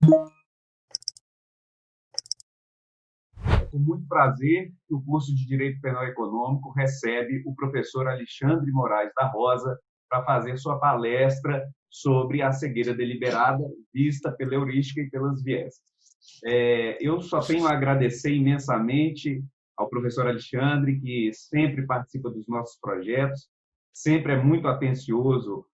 É com muito prazer que o curso de Direito Penal Econômico recebe o professor Alexandre Moraes da Rosa para fazer sua palestra sobre a cegueira deliberada vista pela heurística e pelas vieses. Eu só tenho a agradecer imensamente ao professor Alexandre, que sempre participa dos nossos projetos, sempre é muito atencioso,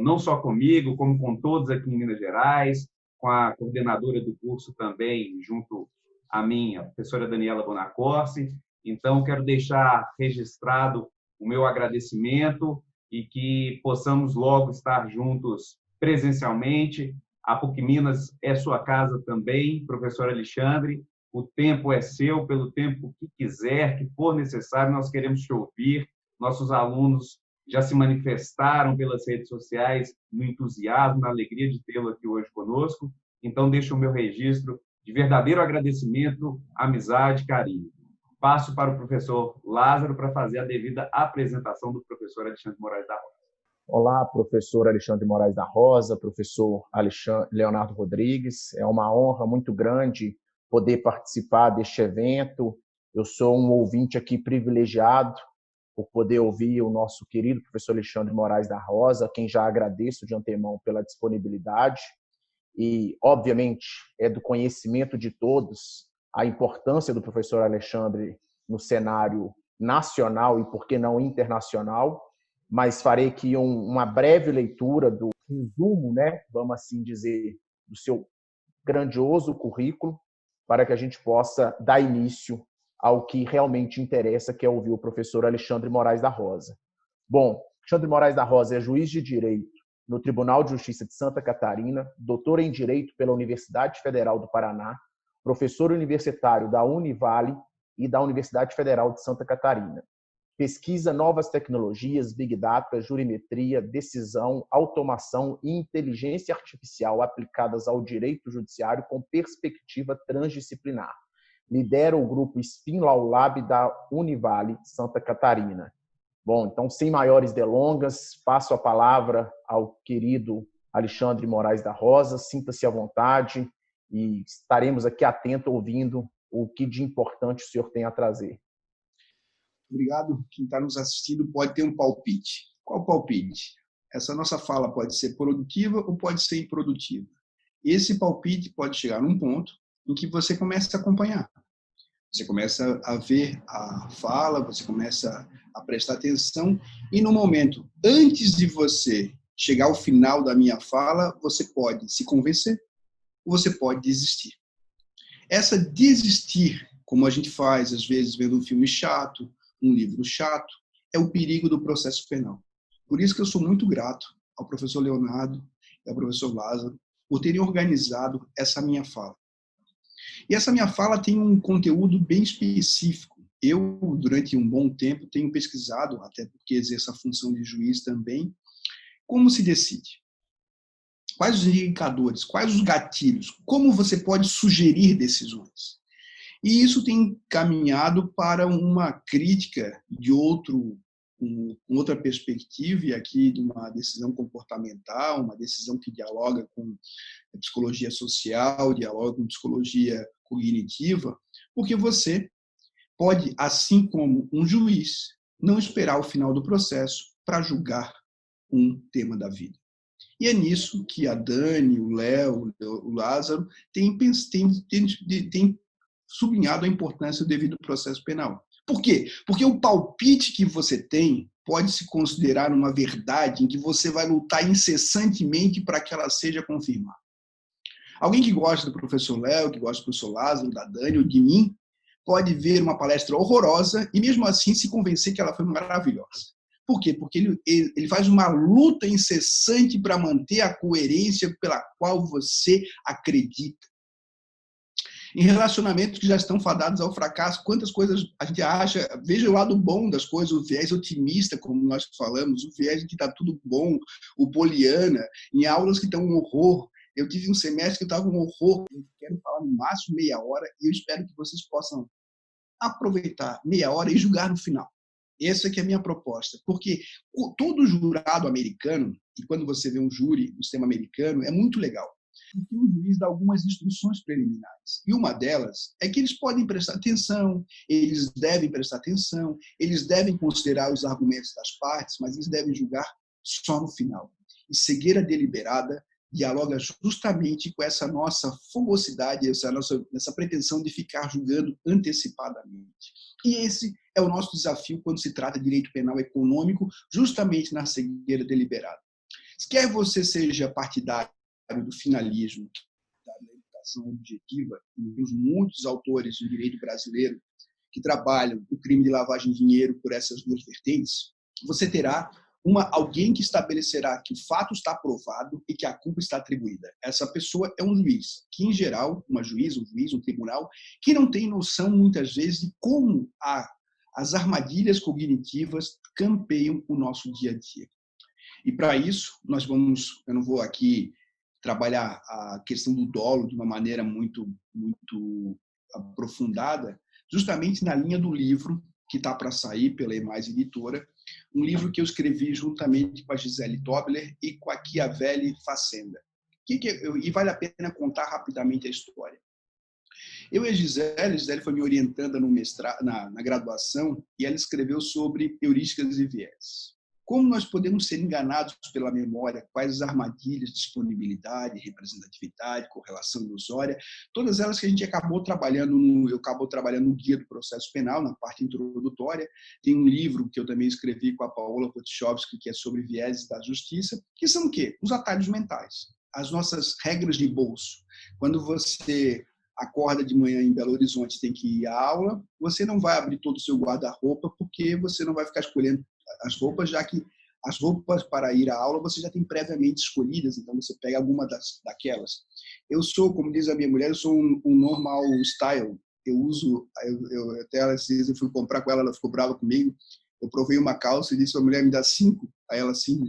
não só comigo, como com todos aqui em Minas Gerais, com a coordenadora do curso também, junto a mim, a professora Daniela Bonacorsi. Então, quero deixar registrado o meu agradecimento e que possamos logo estar juntos presencialmente. A PUC Minas é sua casa também, professor Alexandre. O tempo é seu, pelo tempo que quiser, que for necessário, nós queremos te ouvir. Nossos alunos já se manifestaram pelas redes sociais no entusiasmo, na alegria de tê-lo aqui hoje conosco. Então, deixo o meu registro de verdadeiro agradecimento, amizade, carinho. Passo para o professor Lázaro para fazer a devida apresentação do professor Alexandre Moraes da Rosa. Olá, professor Alexandre Moraes da Rosa, professor Leonardo Rodrigues. É uma honra muito grande poder participar deste evento. Eu sou um ouvinte aqui privilegiado por poder ouvir o nosso querido professor Alexandre Moraes da Rosa, a quem já agradeço de antemão pela disponibilidade. E, obviamente, é do conhecimento de todos a importância do professor Alexandre no cenário nacional e, por que não, internacional, mas farei aqui uma breve leitura do resumo, vamos assim dizer, do seu grandioso currículo, para que a gente possa dar início ao que realmente interessa, que é ouvir o professor Alexandre Moraes da Rosa. Bom, Alexandre Moraes da Rosa é juiz de Direito no Tribunal de Justiça de Santa Catarina, doutor em Direito pela Universidade Federal do Paraná, professor universitário da Univale e da Universidade Federal de Santa Catarina. Pesquisa novas tecnologias, Big Data, jurimetria, decisão, automação e inteligência artificial aplicadas ao direito judiciário com perspectiva transdisciplinar. Lidera o grupo Spin Law Lab da Univale, Santa Catarina. Bom, então, sem maiores delongas, passo a palavra ao querido Alexandre Moraes da Rosa. Sinta-se à vontade e estaremos aqui atentos ouvindo o que de importante o senhor tem a trazer. Obrigado. Quem está nos assistindo pode ter um palpite. Qual palpite? Essa nossa fala pode ser produtiva ou pode ser improdutiva. Esse palpite pode chegar num ponto em que você começa a acompanhar. Você começa a ver a fala, você começa a prestar atenção e no momento, antes de você chegar ao final da minha fala, você pode se convencer ou você pode desistir. Essa desistir, como a gente faz às vezes vendo um filme chato, um livro chato, é o perigo do processo penal. Por isso que eu sou muito grato ao professor Leonardo e ao professor Lázaro por terem organizado essa minha fala. E essa minha fala tem um conteúdo bem específico. Eu, durante um bom tempo, tenho pesquisado, até porque exerço a função de juiz também, como se decide. Quais os indicadores, quais os gatilhos, como você pode sugerir decisões. E isso tem caminhado para uma crítica de outra perspectiva, e aqui de uma decisão comportamental, uma decisão que dialoga com psicologia social, dialoga com psicologia cognitiva, porque você pode, assim como um juiz, não esperar o final do processo para julgar um tema da vida. E é nisso que a Dani, o Léo, o Lázaro têm sublinhado a importância do devido processo penal. Por quê? Porque o palpite que você tem pode se considerar uma verdade em que você vai lutar incessantemente para que ela seja confirmada. Alguém que gosta do professor Léo, que gosta do professor Lázaro, da Dani ou de mim, pode ver uma palestra horrorosa e mesmo assim se convencer que ela foi maravilhosa. Por quê? Porque ele faz uma luta incessante para manter a coerência pela qual você acredita. Em relacionamentos que já estão fadados ao fracasso, quantas coisas a gente acha, veja o lado bom das coisas, o viés otimista, como nós falamos, o viés de que está tudo bom, o poliana, em aulas que estão um horror. Eu tive um semestre que estava um horror, eu quero falar no máximo meia hora, e eu espero que vocês possam aproveitar meia hora e julgar no final. Essa que é a minha proposta, porque todo jurado americano, e quando você vê um júri no sistema americano, é muito legal. porque o juiz dá algumas instruções preliminares. E uma delas é que eles podem prestar atenção, eles devem prestar atenção, eles devem considerar os argumentos das partes, mas eles devem julgar só no final. E cegueira deliberada dialoga justamente com essa nossa fogosidade, essa pretensão de ficar julgando antecipadamente. E esse é o nosso desafio quando se trata de direito penal econômico, justamente na cegueira deliberada. Quer você seja partidário do finalismo, da educação objetiva, e temos muitos autores do direito brasileiro que trabalham o crime de lavagem de dinheiro por essas duas vertentes, você terá alguém que estabelecerá que o fato está provado e que a culpa está atribuída. Essa pessoa é um juiz, que em geral, um juiz, um tribunal, que não tem noção muitas vezes de como as armadilhas cognitivas campeiam o nosso dia a dia. E para isso, eu não vou aqui trabalhar a questão do dolo de uma maneira muito aprofundada, justamente na linha do livro que está para sair pela EMAIS Editora, um livro que eu escrevi juntamente com a Gisele Tobler e com a Chiavelli Facenda. E vale a pena contar rapidamente a história. Eu e a Gisele foi me orientando no mestrado, na graduação, e ela escreveu sobre heurísticas e viés. Como nós podemos ser enganados pela memória, quais as armadilhas, disponibilidade, representatividade, correlação ilusória, todas elas que a gente acabou trabalhando no Guia do Processo Penal, na parte introdutória. Tem um livro que eu também escrevi com a Paola Potchovsky, que é sobre vieses da justiça, que são o quê? Os atalhos mentais, as nossas regras de bolso. Quando você acorda de manhã em Belo Horizonte, tem que ir à aula, você não vai abrir todo o seu guarda-roupa, porque você não vai ficar escolhendo as roupas, já que as roupas para ir à aula você já tem previamente escolhidas, então você pega alguma daquelas. Eu sou, como diz a minha mulher, eu sou um normal style. Eu uso, até às vezes eu fui comprar com ela, ela ficou brava comigo, eu provei uma calça e disse, a mulher me dá 5, aí ela assim,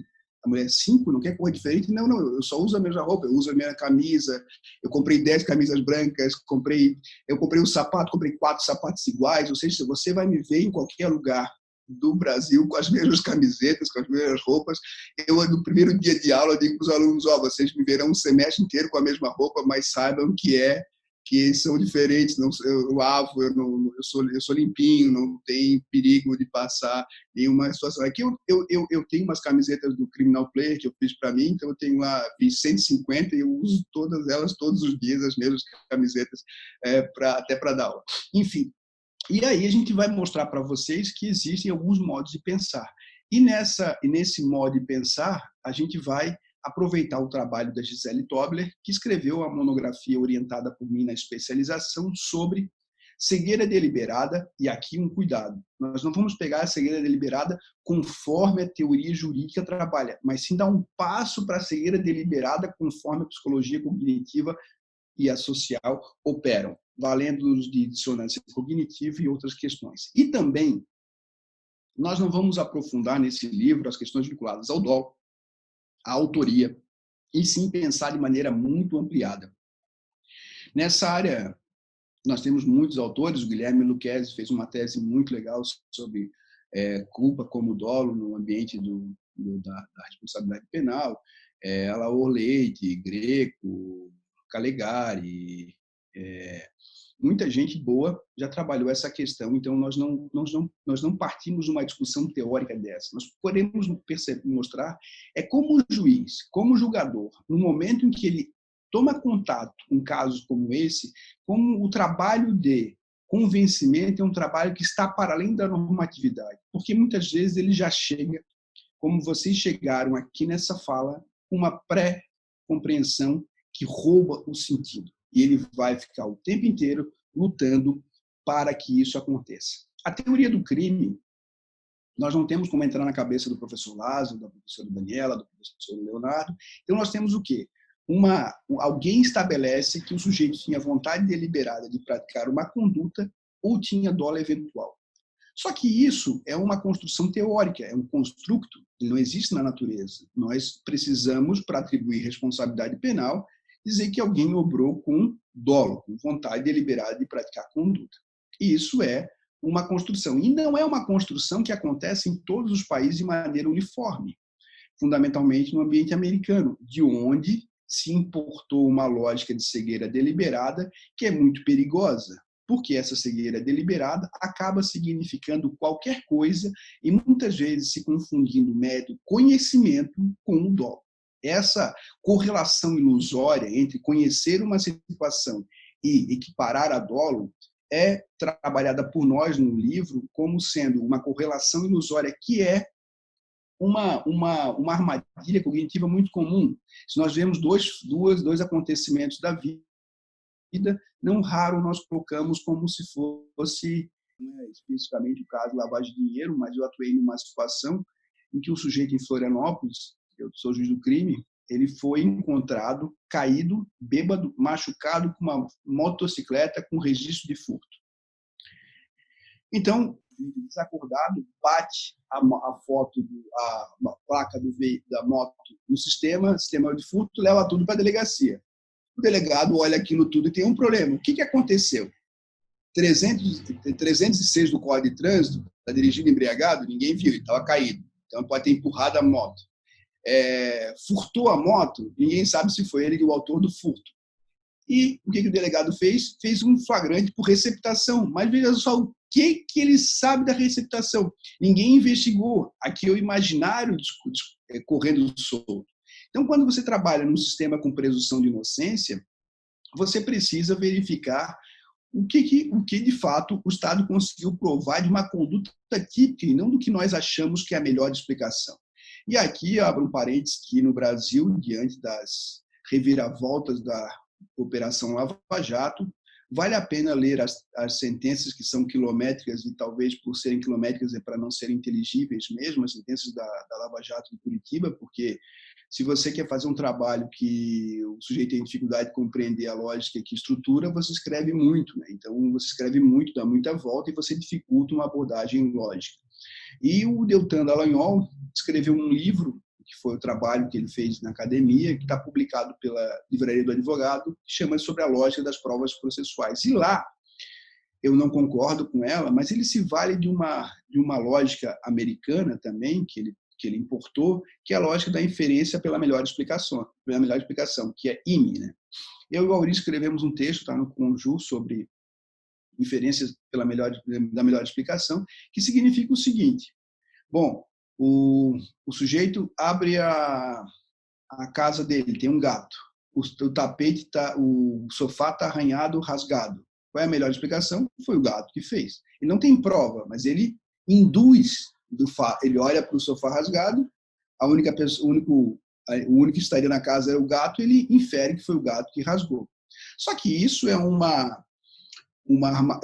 a mulher, 5? Não quer cor diferente? Não, eu só uso a mesma roupa, eu uso a minha camisa, eu comprei 10 camisas brancas, eu comprei um sapato, comprei 4 sapatos iguais, ou seja, você vai me ver em qualquer lugar do Brasil com as mesmas camisetas, com as mesmas roupas. Eu, no primeiro dia de aula, digo para os alunos, vocês me verão um semestre inteiro com a mesma roupa, mas saibam que são diferentes. Não, eu lavo, eu sou limpinho, não tem perigo de passar nenhuma situação. Aqui eu tenho umas camisetas do Criminal Player que eu fiz para mim, então eu tenho lá, fiz 150 e eu uso todas elas todos os dias, as mesmas camisetas, até para dar aula. Enfim, e aí a gente vai mostrar para vocês que existem alguns modos de pensar. E nesse modo de pensar, a gente vai aproveitar o trabalho da Gisele Tobler, que escreveu a monografia orientada por mim na especialização sobre cegueira deliberada, e aqui um cuidado. Nós não vamos pegar a cegueira deliberada conforme a teoria jurídica trabalha, mas sim dar um passo para a cegueira deliberada conforme a psicologia cognitiva e a social operam, valendo-nos de dissonância cognitiva e outras questões. E também, nós não vamos aprofundar nesse livro as questões vinculadas ao dolo, à autoria, e sim pensar de maneira muito ampliada. Nessa área, nós temos muitos autores, o Guilherme Lucchesi fez uma tese muito legal sobre culpa como dolo no ambiente da responsabilidade penal, Alaor Leite, Greco, Calegari, muita gente boa já trabalhou essa questão, então nós não partimos de uma discussão teórica dessa. Nós podemos mostrar como o juiz, como o julgador, no momento em que ele toma contato com casos como esse, como o trabalho de convencimento é um trabalho que está para além da normatividade, porque muitas vezes ele já chega, como vocês chegaram aqui nessa fala, uma pré-compreensão que rouba o sentido. E ele vai ficar o tempo inteiro lutando para que isso aconteça. A teoria do crime, nós não temos como entrar na cabeça do professor Lázaro, da professora Daniela, do professor Leonardo. Então, nós temos o quê? Alguém estabelece que o sujeito tinha vontade deliberada de praticar uma conduta ou tinha dolo eventual. Só que isso é uma construção teórica, é um construto, ele não existe na natureza. Nós precisamos, para atribuir responsabilidade penal, dizer que alguém obrou com dolo, com vontade deliberada de praticar conduta. E isso é uma construção. E não é uma construção que acontece em todos os países de maneira uniforme, fundamentalmente no ambiente americano, de onde se importou uma lógica de cegueira deliberada que é muito perigosa, porque essa cegueira deliberada acaba significando qualquer coisa e muitas vezes se confundindo mero conhecimento com o dolo. Essa correlação ilusória entre conhecer uma situação e equiparar a dolo é trabalhada por nós no livro como sendo uma correlação ilusória que é uma armadilha cognitiva muito comum. Se nós vemos dois acontecimentos da vida, não raro nós colocamos como se fosse, especificamente o caso de lavagem de dinheiro, mas eu atuei numa situação em que um sujeito em Florianópolis, eu sou juiz do crime, ele foi encontrado caído, bêbado, machucado com uma motocicleta com registro de furto. Então, desacordado, bate a foto, a placa da moto no sistema de furto, leva tudo para a delegacia. O delegado olha aquilo tudo e tem um problema. O que aconteceu? 306 do Código de Trânsito, está dirigindo embriagado, ninguém viu, ele estava caído. Então, pode ter empurrado a moto. Furtou a moto, ninguém sabe se foi ele o autor do furto. E o que o delegado fez? Fez um flagrante por receptação. Mas veja só o que ele sabe da receptação. Ninguém investigou. Aqui é o imaginário correndo solto. Então, quando você trabalha num sistema com presunção de inocência, você precisa verificar o que de fato o Estado conseguiu provar de uma conduta típica e não do que nós achamos que é a melhor explicação. E aqui, abro um parênteses, que no Brasil, diante das reviravoltas da Operação Lava Jato, vale a pena ler as sentenças que são quilométricas e talvez por serem quilométricas é para não serem inteligíveis mesmo, as sentenças da Lava Jato de Curitiba, porque se você quer fazer um trabalho que o sujeito tem dificuldade de compreender a lógica que estrutura, você escreve muito, né? Então, você escreve muito, dá muita volta e você dificulta uma abordagem lógica. E o Deltan Dallagnol escreveu um livro, que foi o trabalho que ele fez na academia, que está publicado pela Livraria do Advogado, que chama sobre a lógica das provas processuais. E lá, eu não concordo com ela, mas ele se vale de uma lógica americana também, que ele importou, que é a lógica da inferência pela melhor explicação, que é IME. Né? Eu e o Maurício escrevemos um texto, está no Conjur, sobre inferências da melhor explicação, que significa o seguinte: bom, o sujeito abre a casa dele, tem um gato, o tapete o sofá está arranhado, rasgado. Qual é a melhor explicação? Foi o gato que fez. Ele não tem prova, mas ele induz do fato. Ele olha para o sofá rasgado, o único que estaria na casa era o gato, ele infere que foi o gato que rasgou. Só que isso é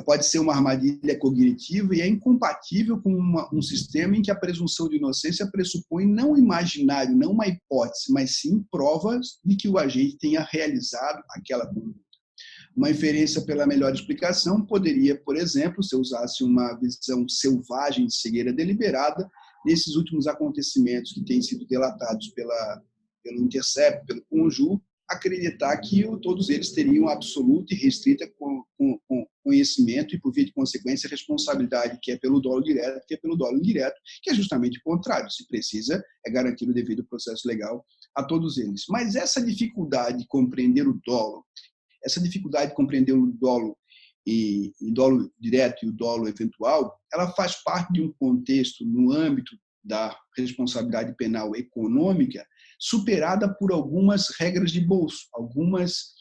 pode ser uma armadilha cognitiva e é incompatível com um sistema em que a presunção de inocência pressupõe não um imaginário, não uma hipótese, mas sim provas de que o agente tenha realizado aquela conduta. Uma inferência pela melhor explicação poderia, por exemplo, se eu usasse uma visão selvagem de cegueira deliberada, nesses últimos acontecimentos que têm sido delatados pelo Intercept, pelo Conjur, acreditar que todos eles teriam absoluta e restrita conhecimento e, por via de consequência, responsabilidade, que é pelo dolo direto, que é pelo dolo indireto, que é justamente o contrário. Se precisa, é garantir o devido processo legal a todos eles. Mas essa dificuldade de compreender o dolo, essa dificuldade de compreender o dolo direto e o dolo eventual, ela faz parte de um contexto no âmbito da responsabilidade penal econômica superada por algumas regras de bolso, algumas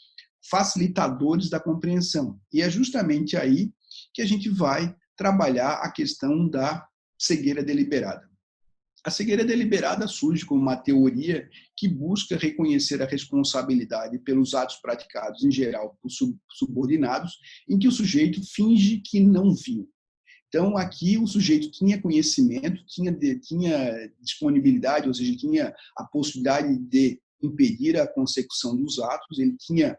facilitadores da compreensão. E é justamente aí que a gente vai trabalhar a questão da cegueira deliberada. A cegueira deliberada surge como uma teoria que busca reconhecer a responsabilidade pelos atos praticados, em geral, por subordinados, em que o sujeito finge que não viu. Então, aqui o sujeito tinha conhecimento, tinha disponibilidade, ou seja, tinha a possibilidade de impedir a consecução dos atos, ele tinha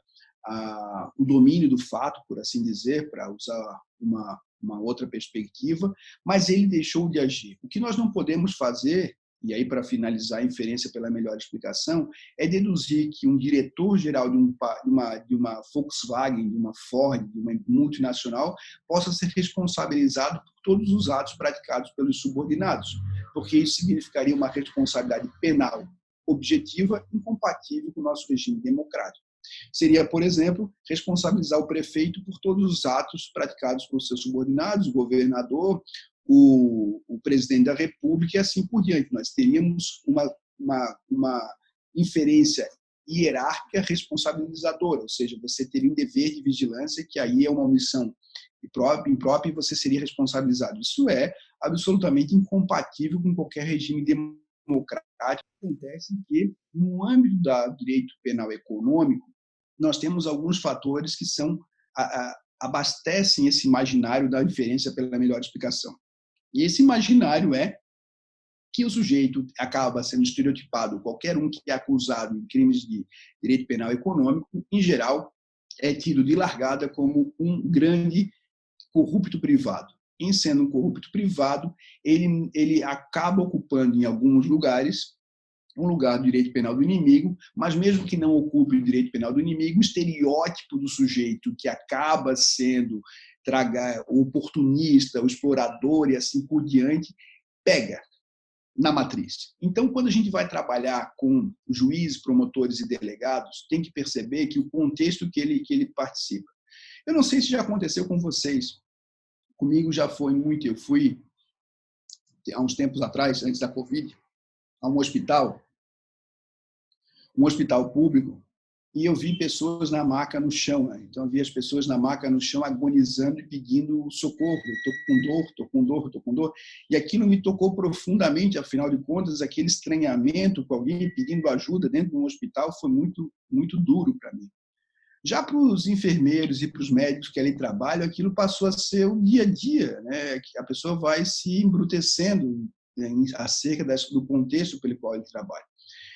o domínio do fato, por assim dizer, para usar uma outra perspectiva, mas ele deixou de agir. O que nós não podemos fazer, e aí para finalizar a inferência pela melhor explicação, é deduzir que um diretor-geral de uma Volkswagen, de uma Ford, de uma multinacional, possa ser responsabilizado por todos os atos praticados pelos subordinados, porque isso significaria uma responsabilidade penal objetiva, incompatível com o nosso regime democrático. Seria, por exemplo, responsabilizar o prefeito por todos os atos praticados por seus subordinados, o governador, o presidente da República e assim por diante. Nós teríamos uma inferência hierárquica responsabilizadora, ou seja, você teria um dever de vigilância, que aí é uma omissão imprópria e você seria responsabilizado. Isso é absolutamente incompatível com qualquer regime democrático. Acontece que, no âmbito do direito penal econômico, nós temos alguns fatores que abastecem esse imaginário da inferência pela melhor explicação. E esse imaginário é que o sujeito acaba sendo estereotipado, qualquer um que é acusado em crimes de direito penal econômico, em geral, é tido de largada como um grande corrupto privado. Em sendo um corrupto privado, ele acaba ocupando em alguns lugares um lugar do direito penal do inimigo, mas mesmo que não ocupe o direito penal do inimigo, o estereótipo do sujeito que acaba sendo o oportunista, o explorador e assim por diante, pega na matriz. Então, quando a gente vai trabalhar com juízes, promotores e delegados, tem que perceber que o contexto que ele participa. Eu não sei se já aconteceu com vocês, comigo já foi muito. Eu fui, há uns tempos atrás, antes da Covid, a um hospital público, e eu vi pessoas na maca no chão. Né? Então, eu vi as pessoas na maca no chão agonizando e pedindo socorro. Estou com dor, estou com dor, estou com dor. E aquilo me tocou profundamente, afinal de contas, aquele estranhamento com alguém pedindo ajuda dentro de um hospital foi muito, muito duro para mim. Já para os enfermeiros e para os médicos que ali trabalham, aquilo passou a ser o dia a dia, né? Que a pessoa vai se embrutecendo, né, acerca do contexto pelo qual ele trabalha.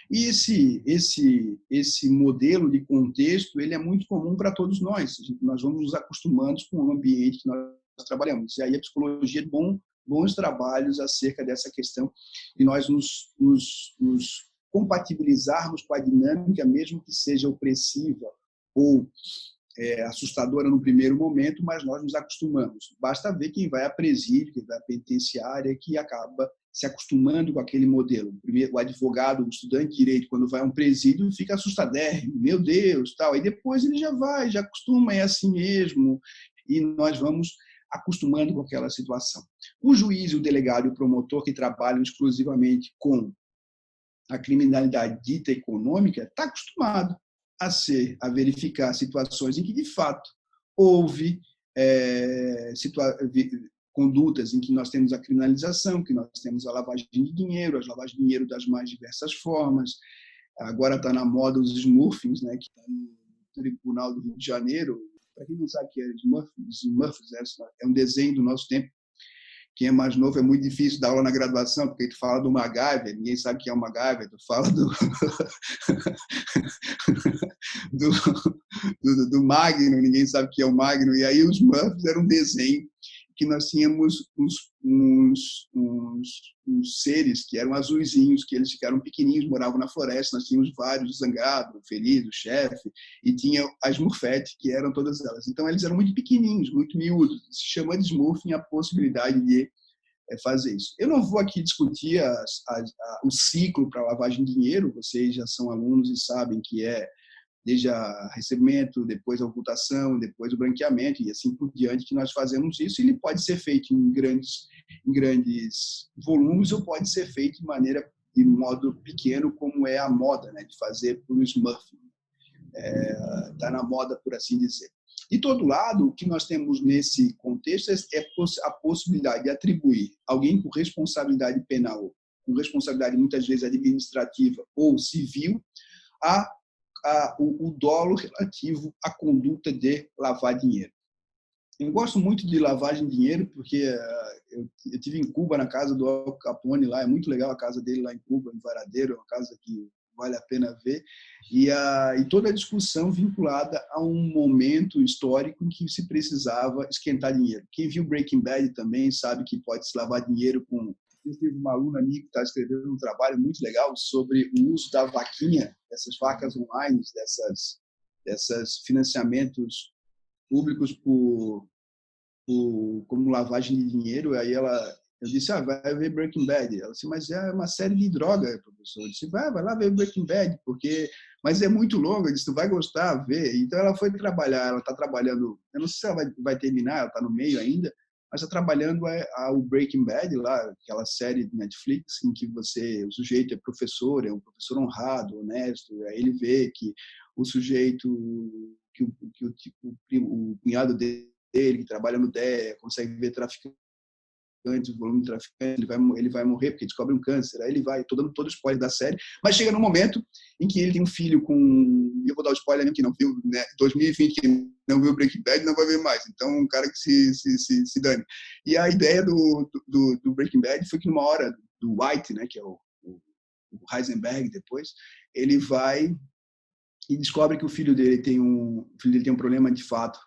E esse modelo de contexto ele é muito comum para todos nós. Nós vamos nos acostumando com o ambiente que nós trabalhamos. E aí a psicologia de bons trabalhos acerca dessa questão de nós nos compatibilizarmos com a dinâmica, mesmo que seja opressiva ou assustadora no primeiro momento, mas nós nos acostumamos. Basta ver quem vai a presídio, quem vai à penitenciária, que acaba se acostumando com aquele modelo. O advogado, o estudante de direito, quando vai a um presídio, fica assustadérrimo, meu Deus, tal. E depois ele já acostuma, é assim mesmo, e nós vamos acostumando com aquela situação. O juiz, o delegado e o promotor que trabalham exclusivamente com a criminalidade dita econômica, está acostumado a verificar situações em que, de fato, houve condutas em que nós temos a criminalização, que nós temos a lavagem de dinheiro, as lavagens de dinheiro das mais diversas formas. Agora está na moda os smurfings, né, que está no Tribunal do Rio de Janeiro. Para quem não sabe o que é smurfs, é um desenho do nosso tempo. Quem é mais novo é muito difícil dar aula na graduação, porque tu fala do MacGyver, ninguém sabe o que é o MacGyver, tu fala do Magno, ninguém sabe o que é o Magno, e aí os Smurfs era um desenho que nós tínhamos uns seres que eram azuizinhos, que eles ficaram pequenininhos, moravam na floresta, nós tínhamos vários, o Zangado, o Feliz, o Chefe, e tinha as Smurfette, que eram todas elas. Então, eles eram muito pequenininhos, muito miúdos. Se chama de Smurfing a possibilidade de fazer isso. Eu não vou aqui discutir o ciclo para lavagem de dinheiro, vocês já são alunos e sabem que é desde o recebimento, depois a ocultação, depois o branqueamento e assim por diante que nós fazemos isso. Ele pode ser feito em grandes volumes ou pode ser feito de modo pequeno, como é a moda, né, de fazer por smurfing. Está na moda, por assim dizer. De todo lado, o que nós temos nesse contexto é a possibilidade de atribuir alguém com responsabilidade penal, com responsabilidade muitas vezes administrativa ou civil, o dolo relativo à conduta de lavar dinheiro. Eu gosto muito de lavagem de dinheiro porque eu estive em Cuba, na casa do Al Capone, lá é muito legal a casa dele lá em Cuba, em Varadeiro, é uma casa que vale a pena ver, e toda a discussão vinculada a um momento histórico em que se precisava esquentar dinheiro. Quem viu Breaking Bad também sabe que pode se lavar dinheiro com... Eu tive uma aluna ali que está escrevendo um trabalho muito legal sobre o uso da vaquinha, dessas vacas online, dessas financiamentos públicos como lavagem de dinheiro. Aí ela Eu disse, vai ver Breaking Bad. Ela disse, mas é uma série de droga, professor. Eu disse, vai lá ver Breaking Bad, mas é muito longo. Eu disse, tu vai gostar, ver. Então ela foi trabalhar, ela está trabalhando, eu não sei se ela vai terminar, ela está no meio ainda, mas está trabalhando o Breaking Bad, lá, aquela série de Netflix, em que o sujeito é um professor honrado, honesto, aí ele vê que o sujeito, que o cunhado dele, que trabalha no DEA, consegue ver traficante, o volume de traficante, ele vai morrer porque descobre um câncer. Aí ele vai, estou dando todo o spoiler da série, mas chega num momento em que ele tem um filho eu vou dar o spoiler mesmo que não viu, né? 2020, que não viu Breaking Bad, não vai ver mais. Então, um cara que se dane. E a ideia do Breaking Bad foi que numa hora do White, né, que é o Heisenberg depois, ele vai e descobre que o filho dele tem um problema de fato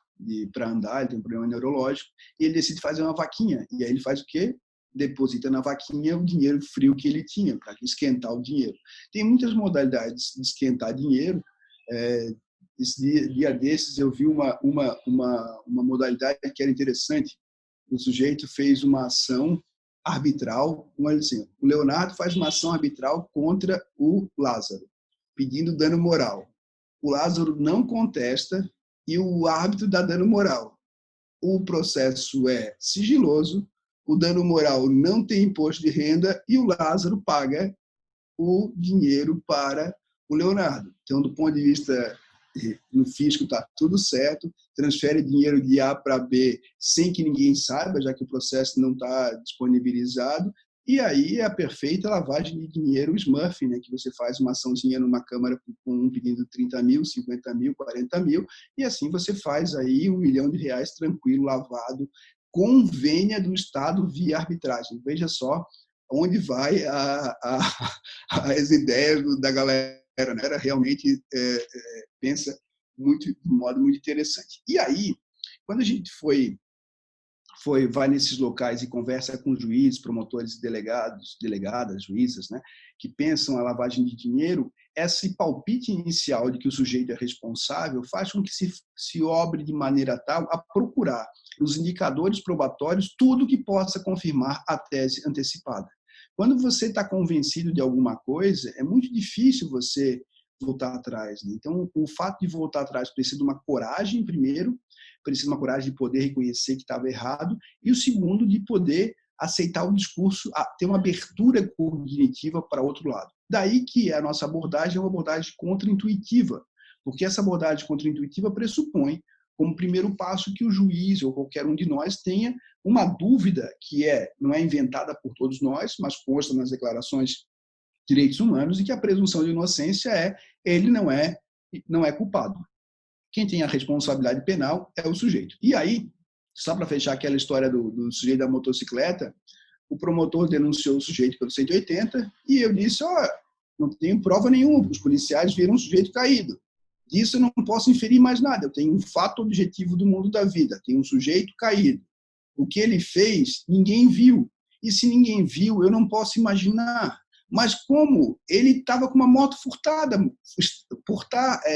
para andar, ele tem um problema neurológico, e ele decide fazer uma vaquinha. E aí ele faz o quê? Deposita na vaquinha o dinheiro frio que ele tinha, para esquentar o dinheiro. Tem muitas modalidades de esquentar dinheiro. Esse dia desses eu vi uma modalidade que era interessante. O sujeito fez uma ação arbitral, assim, o Leonardo faz uma ação arbitral contra o Lázaro, pedindo dano moral. O Lázaro não contesta e o árbitro dá dano moral. O processo é sigiloso, o dano moral não tem imposto de renda e o Lázaro paga o dinheiro para o Leonardo. Então, do ponto de vista no fisco, está tudo certo, transfere dinheiro de A para B sem que ninguém saiba, já que o processo não está disponibilizado. E aí é a perfeita lavagem de dinheiro Smurf, né? Que você faz uma açãozinha numa Câmara com um pedindo 30 mil, 50 mil, 40 mil, e assim você faz aí R$1 milhão tranquilo, lavado, com vênia do Estado via arbitragem. Veja só onde vai as ideias da galera, né? Era realmente pensa de modo muito interessante. E aí, quando a gente vai nesses locais e conversa com juízes, promotores, delegadas, juízas, né, que pensam a lavagem de dinheiro, esse palpite inicial de que o sujeito é responsável faz com que se obre de maneira tal a procurar nos indicadores probatórios tudo que possa confirmar a tese antecipada. Quando você está convencido de alguma coisa, é muito difícil você voltar atrás, né? Então, o fato de voltar atrás precisa de uma coragem, primeiro, precisa de uma coragem de poder reconhecer que estava errado, e o segundo, de poder aceitar o discurso, ter uma abertura cognitiva para outro lado. Daí que a nossa abordagem é uma abordagem contra-intuitiva, porque essa abordagem contra-intuitiva pressupõe, como primeiro passo, que o juiz ou qualquer um de nós tenha uma dúvida que não é inventada por todos nós, mas consta nas declarações de direitos humanos, e que a presunção de inocência ele não é culpado. Quem tem a responsabilidade penal é o sujeito. E aí, só para fechar aquela história do sujeito da motocicleta, o promotor denunciou o sujeito pelo 180 e eu disse, não tenho prova nenhuma, os policiais viram um sujeito caído. Disso eu não posso inferir mais nada, eu tenho um fato objetivo do mundo da vida, tem um sujeito caído. O que ele fez, ninguém viu. E se ninguém viu, eu não posso imaginar. Mas como ele estava com uma moto furtada,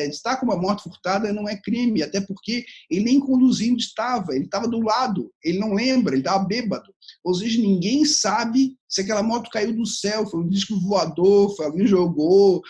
estar com uma moto furtada não é crime, até porque ele nem conduzindo estava, ele estava do lado, ele não lembra, ele estava bêbado. Ou seja, ninguém sabe se aquela moto caiu do céu, foi um disco voador, foi alguém jogou,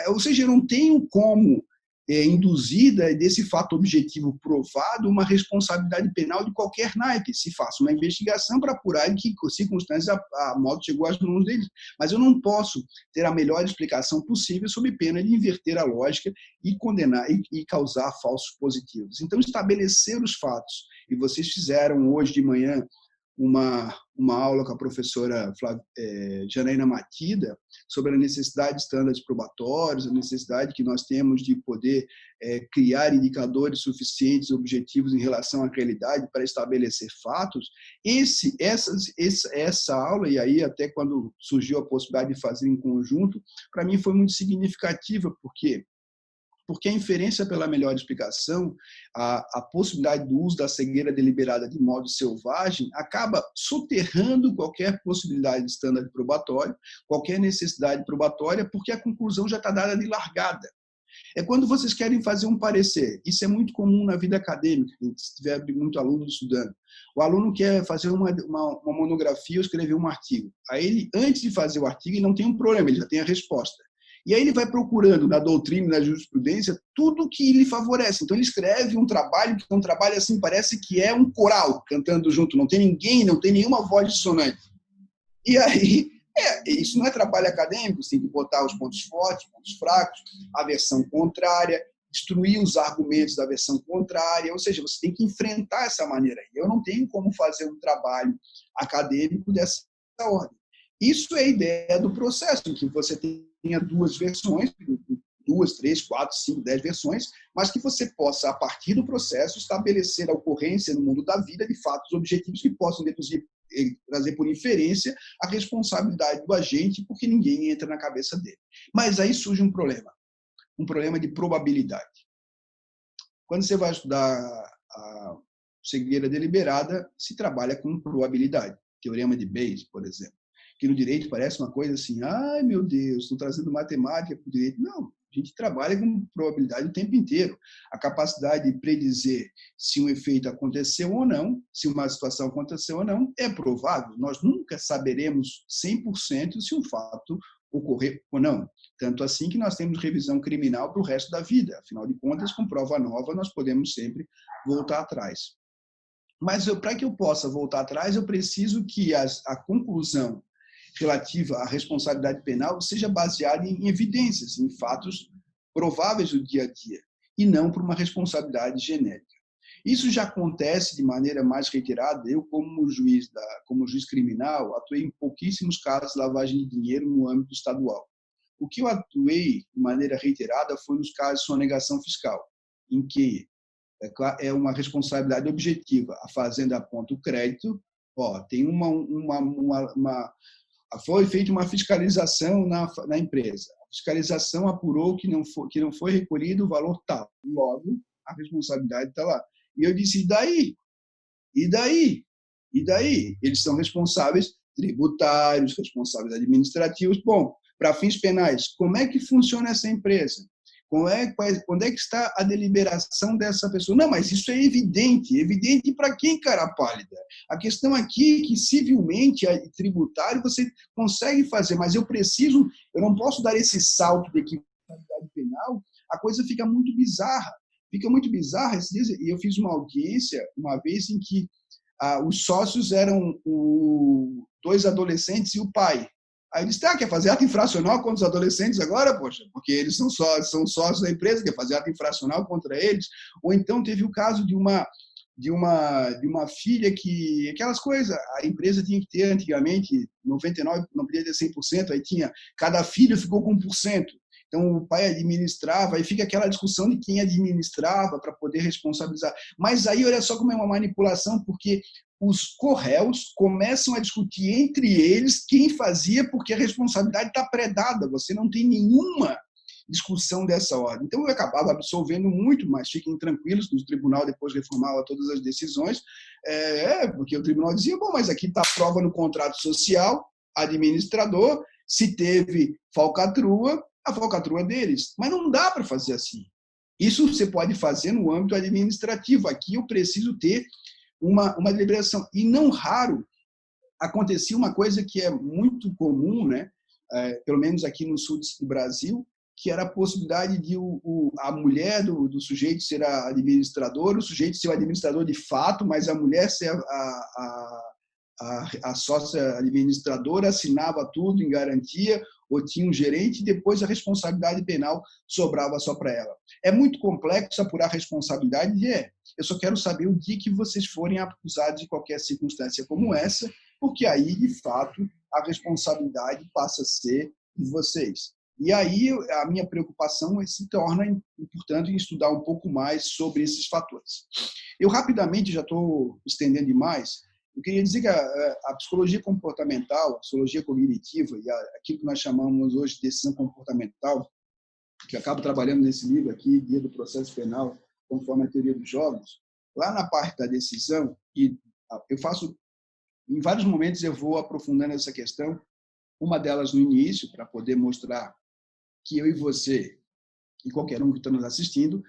ou seja, eu não tenho como induzida desse fato objetivo provado uma responsabilidade penal de qualquer naipe. Se faça uma investigação para apurar em que circunstâncias a moto chegou às mãos deles. Mas eu não posso ter a melhor explicação possível sob pena de inverter a lógica e condenar e causar falsos positivos. Então, estabelecer os fatos, e vocês fizeram hoje de manhã uma aula com a professora Janaína Matida sobre a necessidade de estándares probatórios, a necessidade que nós temos de poder criar indicadores suficientes e objetivos em relação à realidade para estabelecer fatos. Essa aula, e aí até quando surgiu a possibilidade de fazer em conjunto, para mim foi muito significativa, porque a inferência pela melhor explicação, a possibilidade do uso da cegueira deliberada de modo selvagem, acaba soterrando qualquer possibilidade de estándar probatório, qualquer necessidade probatória, porque a conclusão já está dada de largada. É quando vocês querem fazer um parecer. Isso é muito comum na vida acadêmica, se tiver muito aluno estudando. O aluno quer fazer uma monografia ou escrever um artigo. Aí ele, antes de fazer o artigo, ele não tem um problema, ele já tem a resposta. E aí ele vai procurando na doutrina, na jurisprudência, tudo que lhe favorece. Então ele escreve um trabalho, que é um trabalho assim, parece que é um coral cantando junto, não tem ninguém, não tem nenhuma voz dissonante. E aí, isso não é trabalho acadêmico, você tem que botar os pontos fortes, pontos fracos, a versão contrária, destruir os argumentos da versão contrária, ou seja, você tem que enfrentar essa maneira. Eu não tenho como fazer um trabalho acadêmico dessa ordem. Isso é a ideia do processo, em que você tenha 2 versões, 2, 3, 4, 5, 10 versões, mas que você possa, a partir do processo, estabelecer a ocorrência no mundo da vida de fatos objetivos que possam trazer por inferência a responsabilidade do agente, porque ninguém entra na cabeça dele. Mas aí surge um problema de probabilidade. Quando você vai estudar a cegueira deliberada, se trabalha com probabilidade. Teorema de Bayes, por exemplo. Que no direito parece uma coisa assim, ai meu Deus, estou trazendo matemática para o direito. Não, a gente trabalha com probabilidade o tempo inteiro. A capacidade de predizer se um efeito aconteceu ou não, se uma situação aconteceu ou não, é provável. Nós nunca saberemos 100% se um fato ocorrer ou não. Tanto assim que nós temos revisão criminal para o resto da vida. Afinal de contas, com prova nova, nós podemos sempre voltar atrás. Mas para que eu possa voltar atrás, eu preciso que a conclusão relativa à responsabilidade penal seja baseada em evidências, em fatos prováveis do dia a dia, e não por uma responsabilidade genérica. Isso já acontece de maneira mais reiterada. Eu, como juiz criminal, atuei em pouquíssimos casos de lavagem de dinheiro no âmbito estadual. O que eu atuei de maneira reiterada foi nos casos de sonegação fiscal, em que é uma responsabilidade objetiva. A fazenda aponta o crédito, tem foi feita uma fiscalização na empresa. A fiscalização apurou que não foi recolhido o valor tal. Logo, a responsabilidade está lá. E eu disse, e daí? E daí? E daí? Eles são responsáveis tributários, responsáveis administrativos. Bom, para fins penais, como é que funciona essa empresa? Onde é que está a deliberação dessa pessoa? Não, mas isso é evidente. Evidente para quem, cara pálida? A questão aqui é que, civilmente e tributário, você consegue fazer, mas eu não posso dar esse salto de equidade penal, a coisa fica muito bizarra. Fica muito bizarra. E eu fiz uma audiência uma vez em que os sócios eram 2 adolescentes e o pai. Aí eles quer fazer ato infracional contra os adolescentes agora, poxa, porque eles são sócios da empresa, quer fazer ato infracional contra eles. Ou então teve o caso de uma filha que, aquelas coisas, a empresa tinha que ter antigamente 99%, não podia ter 100%, aí cada filho ficou com 1%. Então o pai administrava, aí fica aquela discussão de quem administrava para poder responsabilizar. Mas aí olha só como é uma manipulação, porque os corréus começam a discutir entre eles quem fazia, porque a responsabilidade está predada, você não tem nenhuma discussão dessa ordem. Então, eu acabava absolvendo muito, mas fiquem tranquilos que o tribunal depois reformava todas as decisões, porque o tribunal dizia, bom, mas aqui está a prova no contrato social, administrador, se teve falcatrua, a falcatrua deles. Mas não dá para fazer assim. Isso você pode fazer no âmbito administrativo. Aqui eu preciso ter uma deliberação. E não raro acontecia uma coisa que é muito comum, né? Pelo menos aqui no sul do Brasil, que era a possibilidade de a mulher do sujeito ser a administradora, o sujeito ser o administrador de fato, mas a mulher ser a sócia administradora, assinava tudo em garantia, ou tinha um gerente, e depois a responsabilidade penal sobrava só para ela. É muito complexo apurar a responsabilidade, eu só quero saber o dia que vocês forem acusados de qualquer circunstância como essa, porque aí, de fato, a responsabilidade passa a ser de vocês. E aí a minha preocupação se torna, portanto, em estudar um pouco mais sobre esses fatores. Eu rapidamente, já estou estendendo demais, eu queria dizer que a psicologia comportamental, a psicologia cognitiva e aquilo que nós chamamos hoje de decisão comportamental, que eu acabo trabalhando nesse livro aqui, Guia do Processo Penal, conforme a teoria dos jogos, lá na parte da decisão, e eu faço, em vários momentos eu vou aprofundando essa questão, uma delas no início, para poder mostrar que eu e você e qualquer um que está nos assistindo,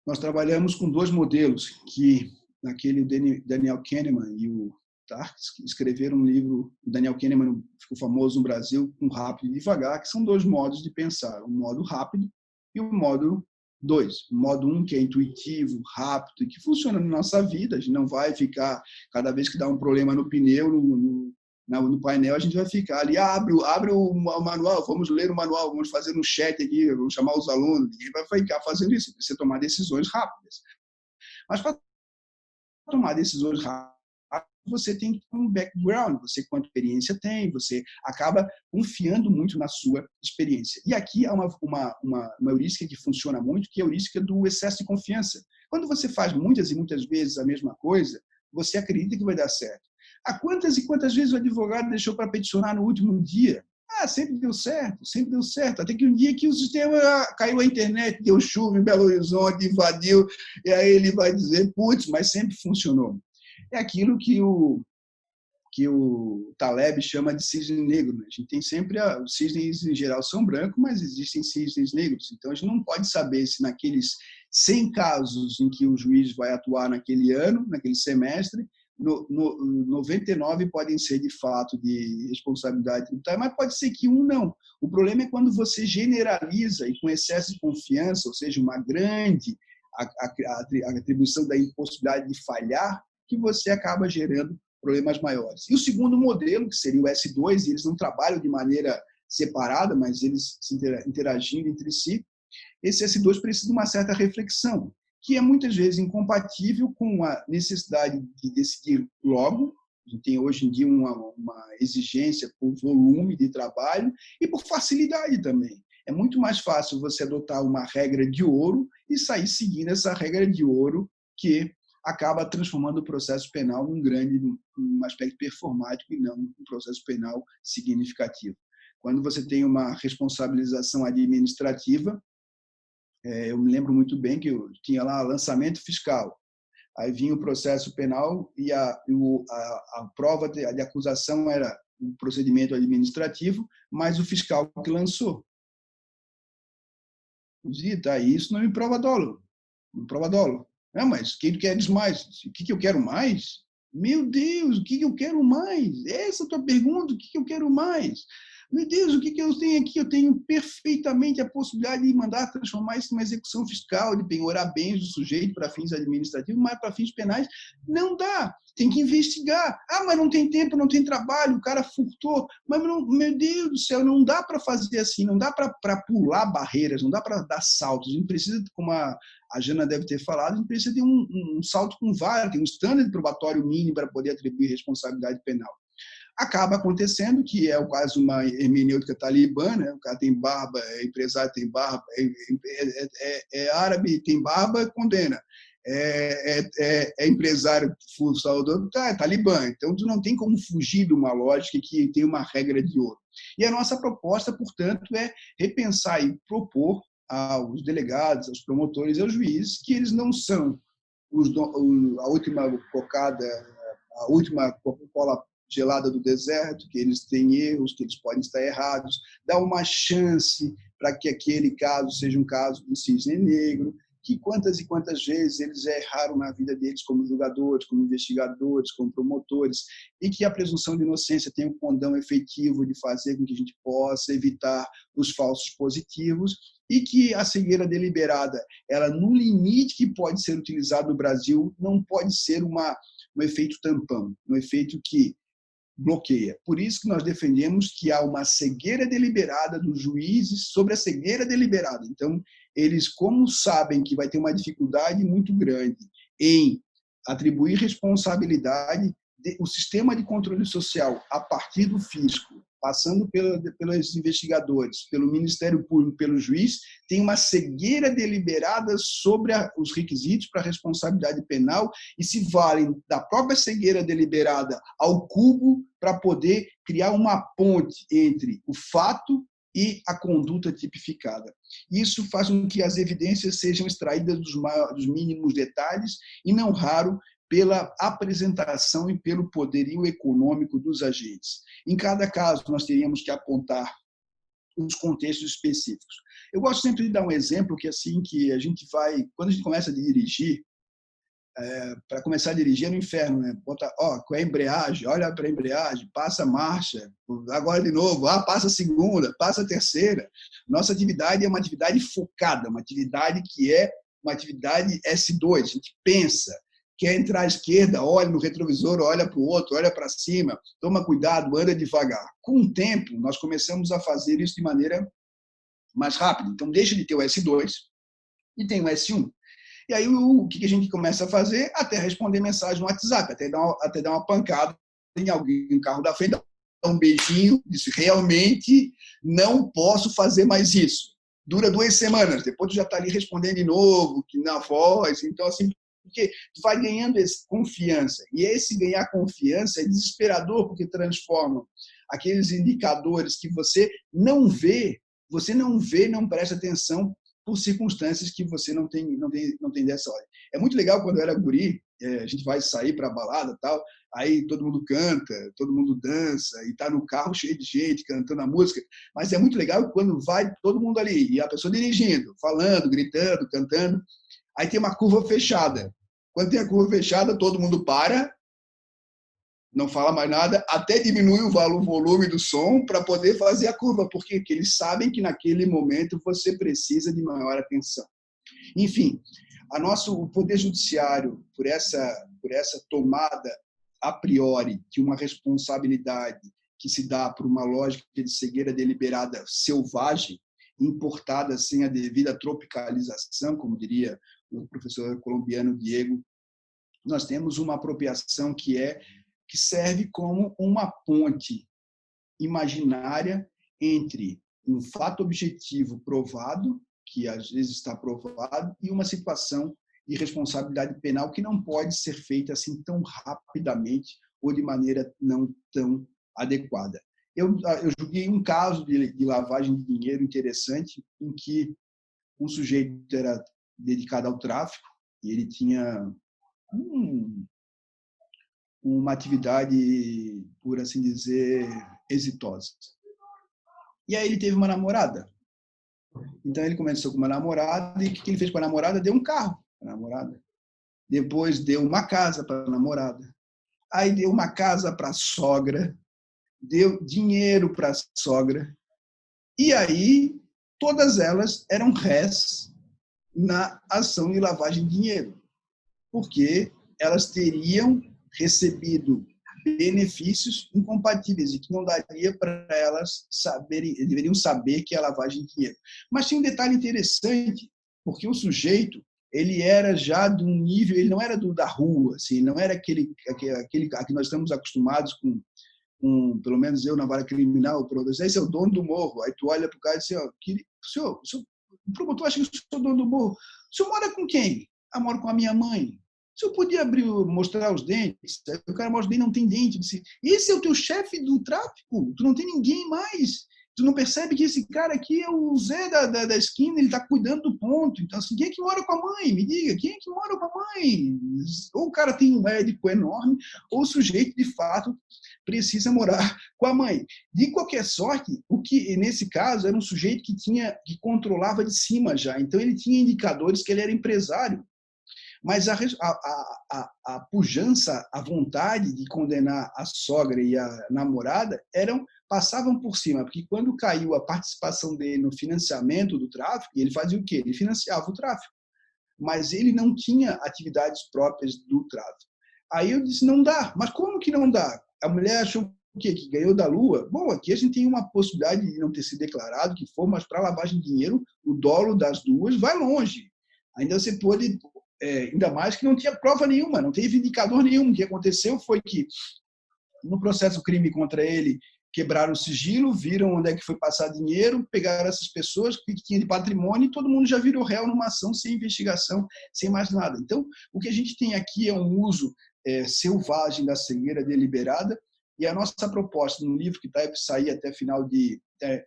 nós trabalhamos com dois modelos que naquele Daniel Kahneman e o Tarski escreveram um livro. O Daniel Kahneman ficou famoso no Brasil com Rápido e Devagar, que são dois modos de pensar, o modo rápido e o modo 2. O modo 1, que é intuitivo, rápido, e que funciona na nossa vida. A gente não vai ficar, cada vez que dá um problema no pneu, no painel, a gente vai ficar ali, abre o manual, vamos ler o manual, vamos fazer um chat aqui, vamos chamar os alunos, ninguém vai ficar fazendo isso, você tomar decisões rápidas. Mas para tomar decisões rápidas, você tem um background, você quanta experiência tem, você acaba confiando muito na sua experiência. E aqui há uma heurística que funciona muito, que é a heurística do excesso de confiança. Quando você faz muitas e muitas vezes a mesma coisa, você acredita que vai dar certo. Há quantas e quantas vezes o advogado deixou para peticionar no último dia? Sempre deu certo, sempre deu certo. Até que um dia que o sistema caiu a internet, deu chuva em Belo Horizonte, invadiu, e aí ele vai dizer, putz, mas sempre funcionou. É aquilo que o Taleb chama de cisne negro. A gente tem sempre, os cisnes em geral são brancos, mas existem cisnes negros. Então a gente não pode saber se naqueles 100 casos em que o juiz vai atuar naquele ano, naquele semestre, 99 podem ser de fato de responsabilidade tributária, mas pode ser que um não. O problema é quando você generaliza e com excesso de confiança, ou seja, uma grande atribuição da impossibilidade de falhar, que você acaba gerando problemas maiores. E o segundo modelo, que seria o S2, eles não trabalham de maneira separada, mas eles se interagindo entre si, esse S2 precisa de uma certa reflexão, que é muitas vezes incompatível com a necessidade de decidir logo. A gente tem hoje em dia uma exigência por volume de trabalho e por facilidade também. É muito mais fácil você adotar uma regra de ouro e sair seguindo essa regra de ouro que acaba transformando o processo penal num aspecto performático e não um processo penal significativo. Quando você tem uma responsabilização administrativa, eu me lembro muito bem que eu tinha lá lançamento fiscal. Aí vinha o processo penal e a prova de acusação era o procedimento administrativo, mais o fiscal que lançou. Eu dizia, tá, isso não me prova dolo. Não prova dolo. Mas quem tu queres mais? O que eu quero mais? Meu Deus, o que eu quero mais? Essa é a tua pergunta, o que eu quero mais? Meu Deus, o que eu tenho aqui? Eu tenho perfeitamente a possibilidade de mandar transformar isso numa execução fiscal, de penhorar bens do sujeito para fins administrativos, mas para fins penais não dá. Tem que investigar. Mas não tem tempo, não tem trabalho, o cara furtou. Mas, meu Deus do céu, não dá para fazer assim, não dá para pular barreiras, não dá para dar saltos. A gente precisa, como a Jana deve ter falado, a gente precisa ter um salto com vara, tem um standard probatório mínimo para poder atribuir responsabilidade penal. Acaba acontecendo que é quase uma hermenêutica talibã, né? O cara tem barba, é empresário, tem barba, é árabe, tem barba, condena. É empresário, salvador, é talibã. Então, tu não tem como fugir de uma lógica que tem uma regra de ouro. E a nossa proposta, portanto, é repensar e propor aos delegados, aos promotores e aos juízes que eles não são a última cocada, a última Coca-Cola gelada do deserto, que eles têm erros, que eles podem estar errados, dá uma chance para que aquele caso seja um caso do cisne negro, que quantas e quantas vezes eles erraram na vida deles como julgadores, como investigadores, como promotores, e que a presunção de inocência tem um condão efetivo de fazer com que a gente possa evitar os falsos positivos, e que a cegueira deliberada, ela no limite que pode ser utilizado no Brasil, não pode ser um efeito tampão, um efeito que bloqueia. Por isso que nós defendemos que há uma cegueira deliberada dos juízes sobre a cegueira deliberada. Então, eles, como sabem que vai ter uma dificuldade muito grande em atribuir responsabilidade, o sistema de controle social, a partir do fisco, passando pelos investigadores, pelo Ministério Público, pelo juiz, tem uma cegueira deliberada sobre os requisitos para a responsabilidade penal e se valem da própria cegueira deliberada ao cubo para poder criar uma ponte entre o fato e a conduta tipificada. Isso faz com que as evidências sejam extraídas dos mínimos detalhes e, não raro, pela apresentação e pelo poderio econômico dos agentes. Em cada caso, nós teríamos que apontar os contextos específicos. Eu gosto sempre de dar um exemplo que assim que a gente vai, quando a gente começa a dirigir, para começar a dirigir é no inferno, né? Bota, com a embreagem, olha para a embreagem, passa a marcha, agora de novo, passa a segunda, passa a terceira. Nossa atividade é uma atividade focada, uma atividade que é uma atividade S2, a gente pensa, quer entrar à esquerda, olha no retrovisor, olha para o outro, olha para cima, toma cuidado, anda devagar. Com o tempo, nós começamos a fazer isso de maneira mais rápida. Então, deixa de ter o S2 e tem o S1. E aí, o que a gente começa a fazer? Até responder mensagem no WhatsApp, até dar uma pancada em alguém no carro da frente, dar um beijinho, disse, realmente não posso fazer mais isso. Dura 2 semanas, depois tu já está ali respondendo de novo, que na voz, então assim, porque tu vai ganhando confiança. E esse ganhar confiança é desesperador, porque transforma aqueles indicadores que você não vê, não presta atenção por circunstâncias que você não tem dessa hora. É muito legal quando eu era guri, a gente vai sair para a balada e tal, aí todo mundo canta, todo mundo dança, e está no carro cheio de gente cantando a música, mas é muito legal quando vai todo mundo ali, e a pessoa dirigindo, falando, gritando, cantando, aí tem uma curva fechada. Quando tem a curva fechada, todo mundo para, não fala mais nada, até diminui o volume do som para poder fazer a curva, porque eles sabem que naquele momento você precisa de maior atenção. Enfim, o Poder Judiciário, por essa tomada a priori de uma responsabilidade que se dá por uma lógica de cegueira deliberada selvagem, importada sem a devida tropicalização, como diria o professor colombiano Diego, nós temos uma apropriação que serve como uma ponte imaginária entre um fato objetivo provado, que às vezes está provado, e uma situação de responsabilidade penal que não pode ser feita assim tão rapidamente ou de maneira não tão adequada. Eu julguei um caso de lavagem de dinheiro interessante, em que um sujeito era dedicado ao tráfico e ele tinha uma atividade, por assim dizer, exitosa. E aí ele teve uma namorada. Então ele começou com uma namorada e o que ele fez com a namorada? Deu um carro para a namorada. Depois deu uma casa para a namorada. Aí deu uma casa para a sogra. Deu dinheiro para a sogra. E aí todas elas eram réis na ação de lavagem de dinheiro. Porque elas teriam recebido benefícios incompatíveis e que não daria para elas deveriam saber que é lavagem de dinheiro. Mas tinha um detalhe interessante, porque o sujeito, ele era já de um nível, ele não era da rua, assim, não era aquele a que nós estamos acostumados com pelo menos eu na vara criminal, esse é o dono do morro. Aí tu olha para o cara e diz assim, senhor, o promotor acha que eu sou dono do morro. O senhor mora com quem? Moro com a minha mãe. Se eu podia mostrar os dentes, o cara mostra os dentes, não tem dente. Disse, esse é o teu chefe do tráfico, tu não tem ninguém mais. Tu não percebe que esse cara aqui é o Zé da esquina, ele está cuidando do ponto. Então, assim, quem é que mora com a mãe? Me diga, quem é que mora com a mãe? Ou o cara tem um médico enorme, ou o sujeito, de fato, precisa morar com a mãe. De qualquer sorte, o que, nesse caso, era um sujeito que controlava de cima já. Então, ele tinha indicadores que ele era empresário. Mas a pujança, a vontade de condenar a sogra e a namorada passavam por cima, porque quando caiu a participação dele no financiamento do tráfico, ele fazia o quê? Ele financiava o tráfico, mas ele não tinha atividades próprias do tráfico. Aí eu disse, não dá. Mas como que não dá? A mulher achou o quê? Que ganhou da lua? Bom, aqui a gente tem uma possibilidade de não ter sido declarado que for, mas para lavagem de dinheiro, o dolo das duas vai longe. Ainda você pode... ainda mais que não tinha prova nenhuma, não teve indicador nenhum. O que aconteceu foi que, no processo crime contra ele, quebraram o sigilo, viram onde é que foi passar dinheiro, pegaram essas pessoas, o que tinha de patrimônio, e todo mundo já virou réu numa ação sem investigação, sem mais nada. Então, o que a gente tem aqui é um uso selvagem da cegueira deliberada, e a nossa proposta no livro, que deve sair até final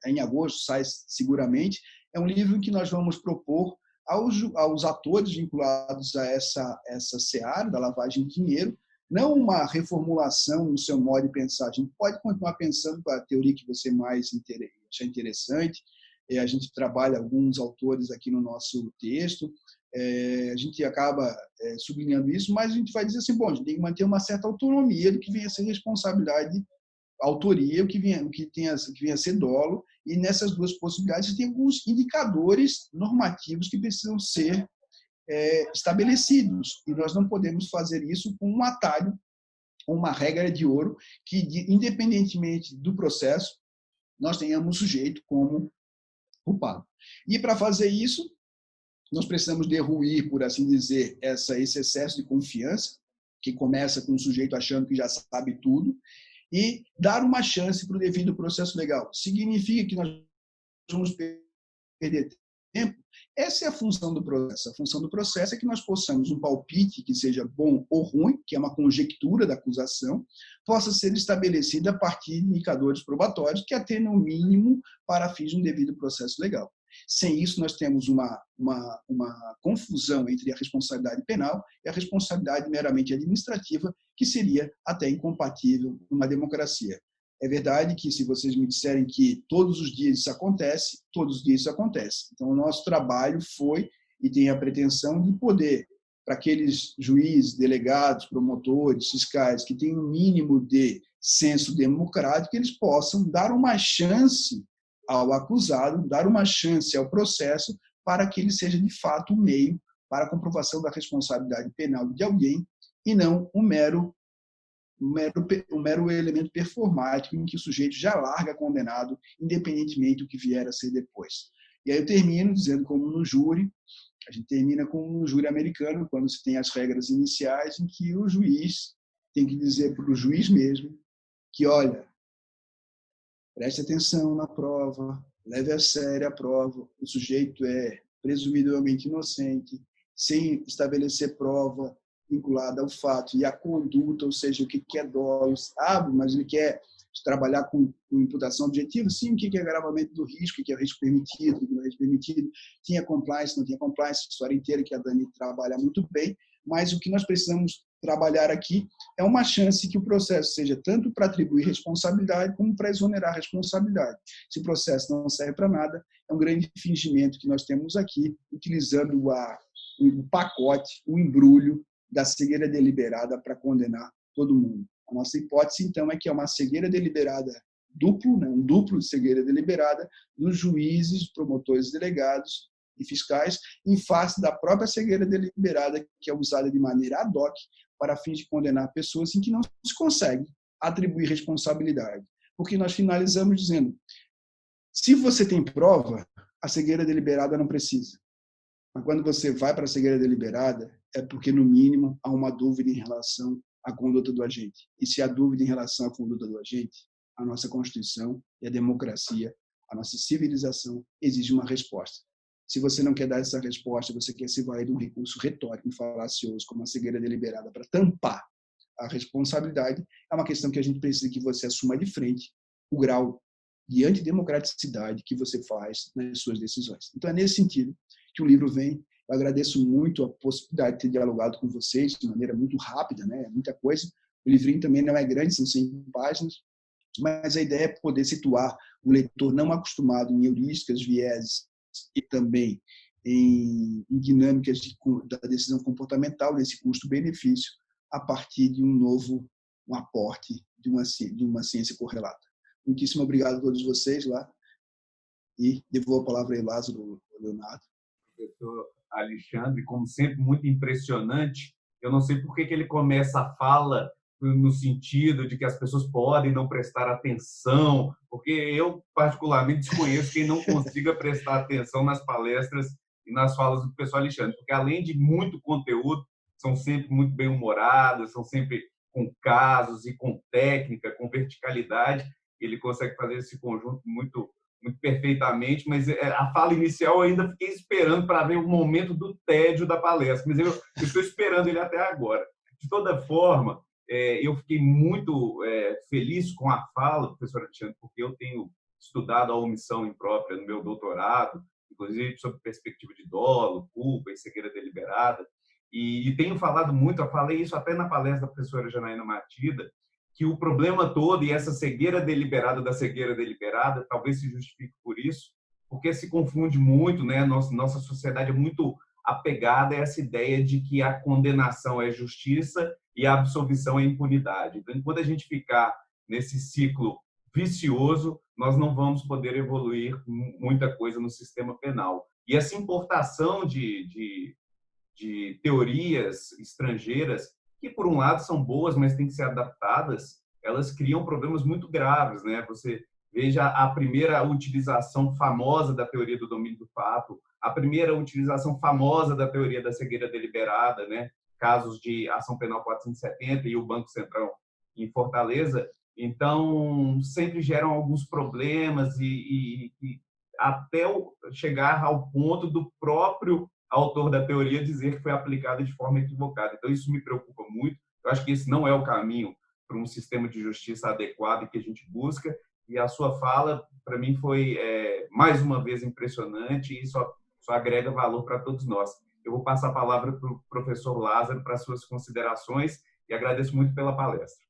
em agosto, sai seguramente, é um livro em que nós vamos propor aos atores vinculados a essa seara da lavagem de dinheiro não uma reformulação no seu modo de pensar. A gente pode continuar pensando com a teoria que você mais achar interessante. A gente trabalha alguns autores aqui no nosso texto, a gente acaba sublinhando isso, mas a gente vai dizer assim, bom, a gente tem que manter uma certa autonomia do que venha a ser responsabilidade, autoria, o que venha a ser dolo, e nessas duas possibilidades tem alguns indicadores normativos que precisam ser estabelecidos, e nós não podemos fazer isso com um atalho, uma regra de ouro, que independentemente do processo, nós tenhamos o sujeito como culpado. E para fazer isso, nós precisamos derruir, por assim dizer, esse excesso de confiança, que começa com o sujeito achando que já sabe tudo, e dar uma chance para o devido processo legal. Significa que nós vamos perder tempo? Essa é a função do processo. A função do processo é que nós possamos um palpite que seja bom ou ruim, que é uma conjectura da acusação, possa ser estabelecida a partir de indicadores probatórios que atendam o mínimo para fins de um devido processo legal. Sem isso, nós temos uma confusão entre a responsabilidade penal e a responsabilidade meramente administrativa, que seria até incompatível numa democracia. É verdade que, se vocês me disserem que todos os dias isso acontece, todos os dias isso acontece. Então, o nosso trabalho foi e tem a pretensão de poder, para aqueles juízes, delegados, promotores, fiscais, que têm um mínimo de senso democrático, eles possam dar uma chance ao acusado, dar uma chance ao processo para que ele seja, de fato, um meio para a comprovação da responsabilidade penal de alguém e não um mero elemento performático em que o sujeito já larga condenado, independentemente do que vier a ser depois. E aí eu termino dizendo, como no júri, a gente termina com um júri americano, quando se tem as regras iniciais, em que o juiz tem que dizer para o juiz mesmo que, olha, preste atenção na prova, leve a sério a prova, o sujeito é presumivelmente inocente, sem estabelecer prova vinculada ao fato e à conduta, ou seja, o que é dolo. Mas ele quer trabalhar com imputação objetiva? Sim, o que é agravamento do risco, o que é risco permitido, o que não é risco permitido, tinha compliance, não tinha compliance, a história inteira que a Dani trabalha muito bem, mas o que nós precisamos trabalhar aqui é uma chance que o processo seja tanto para atribuir responsabilidade como para exonerar responsabilidade. Se o processo não serve para nada, é um grande fingimento que nós temos aqui, utilizando o pacote, o embrulho da cegueira deliberada para condenar todo mundo. A nossa hipótese, então, é que é uma cegueira deliberada duplo, um duplo de cegueira deliberada dos juízes, promotores, delegados e fiscais, em face da própria cegueira deliberada, que é usada de maneira ad hoc para fins de condenar pessoas em que não se consegue atribuir responsabilidade. Porque nós finalizamos dizendo, se você tem prova, a cegueira deliberada não precisa. Mas quando você vai para a cegueira deliberada, é porque, no mínimo, há uma dúvida em relação à conduta do agente. E se há dúvida em relação à conduta do agente, a nossa Constituição e a democracia, a nossa civilização, exige uma resposta. Se você não quer dar essa resposta, você quer se valer de um recurso retórico, falacioso, como a cegueira deliberada, para tampar a responsabilidade, é uma questão que a gente precisa que você assuma de frente o grau de antidemocraticidade que você faz nas suas decisões. Então, é nesse sentido que o livro vem. Eu agradeço muito a possibilidade de ter dialogado com vocês de maneira muito rápida, né? Muita coisa. O livrinho também não é grande, são 100 páginas, mas a ideia é poder situar o leitor não acostumado em heurísticas, vieses e também em dinâmicas da decisão comportamental, nesse custo-benefício, a partir de um aporte de uma ciência correlata. Muitíssimo obrigado a todos vocês lá e devolvo a palavra aí, Lázaro, Leonardo. Professor Alexandre, como sempre, muito impressionante. Eu não sei por que ele começa a fala no sentido de que as pessoas podem não prestar atenção, porque eu, particularmente, desconheço quem não consiga prestar atenção nas palestras e nas falas do professor Alexandre, porque, além de muito conteúdo, são sempre muito bem-humoradas, são sempre com casos e com técnica, com verticalidade. Ele consegue fazer esse conjunto muito perfeitamente, mas a fala inicial eu ainda fiquei esperando para ver o momento do tédio da palestra, mas eu estou esperando ele até agora. De toda forma, eu fiquei muito feliz com a fala do professor Alexandre, porque eu tenho estudado a omissão imprópria no meu doutorado, inclusive sobre perspectiva de dolo, culpa e cegueira deliberada, E tenho falado muito, eu falei isso até na palestra da professora Janaína Matida, que o problema todo, e essa cegueira deliberada da cegueira deliberada, talvez se justifique por isso, porque se confunde muito, né? Nossa sociedade é muito apegada a essa ideia de que a condenação é justiça e a absolvição é impunidade. Então, enquanto a gente ficar nesse ciclo vicioso, nós não vamos poder evoluir muita coisa no sistema penal. E essa importação de teorias estrangeiras, que por um lado são boas, mas têm que ser adaptadas, elas criam problemas muito graves, né? Você veja a primeira utilização famosa da teoria do domínio do fato, a primeira utilização famosa da teoria da cegueira deliberada, né? Casos de ação penal 470 e o Banco Central em Fortaleza. Então, sempre geram alguns problemas e até chegar ao ponto do próprio autor da teoria dizer que foi aplicada de forma equivocada. Então, isso me preocupa muito. Eu acho que esse não é o caminho para um sistema de justiça adequado que a gente busca. E a sua fala, para mim, foi, mais uma vez, impressionante e só agrega valor para todos nós. Eu vou passar a palavra para o professor Lázaro para suas considerações e agradeço muito pela palestra.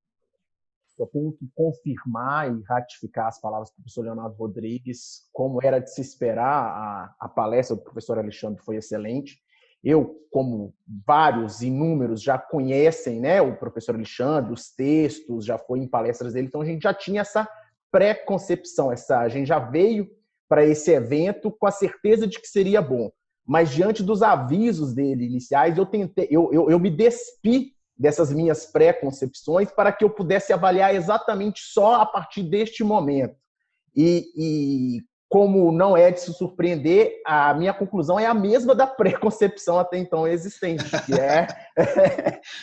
Eu tenho que confirmar e ratificar as palavras do professor Leonardo Rodrigues. Como era de se esperar, a palestra do professor Alexandre foi excelente. Eu, como vários, inúmeros, já conhecem, né, o professor Alexandre, os textos, já foi em palestras dele, então a gente já tinha essa pré-concepção, a gente já veio para esse evento com a certeza de que seria bom. Mas diante dos avisos dele iniciais, eu me despi dessas minhas pré-concepções para que eu pudesse avaliar exatamente só a partir deste momento. E como não é de se surpreender, a minha conclusão é a mesma da pré-concepção até então existente, que é...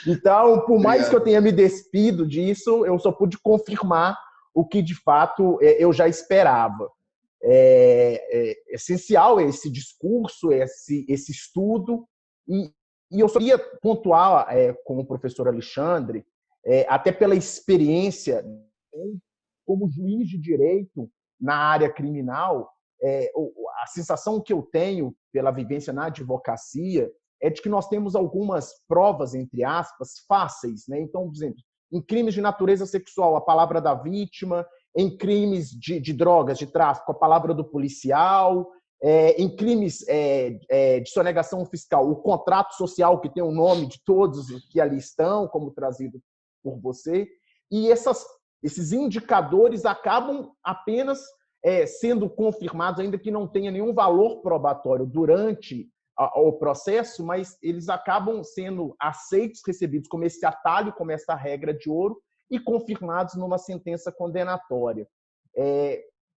Então, por mais que eu tenha me despido disso, eu só pude confirmar o que, de fato, eu já esperava. É essencial esse discurso, esse estudo, e eu só queria pontuar com o professor Alexandre, até pela experiência como juiz de direito na área criminal, a sensação que eu tenho pela vivência na advocacia é de que nós temos algumas provas, entre aspas, fáceis, né? Então, por exemplo, em crimes de natureza sexual, a palavra da vítima, em crimes de drogas, de tráfico, a palavra do policial, em crimes de sonegação fiscal, o contrato social, que tem o nome de todos que ali estão, como trazido por você, e esses indicadores acabam apenas sendo confirmados, ainda que não tenha nenhum valor probatório durante o processo, mas eles acabam sendo aceitos, recebidos como esse atalho, como essa regra de ouro, e confirmados numa sentença condenatória.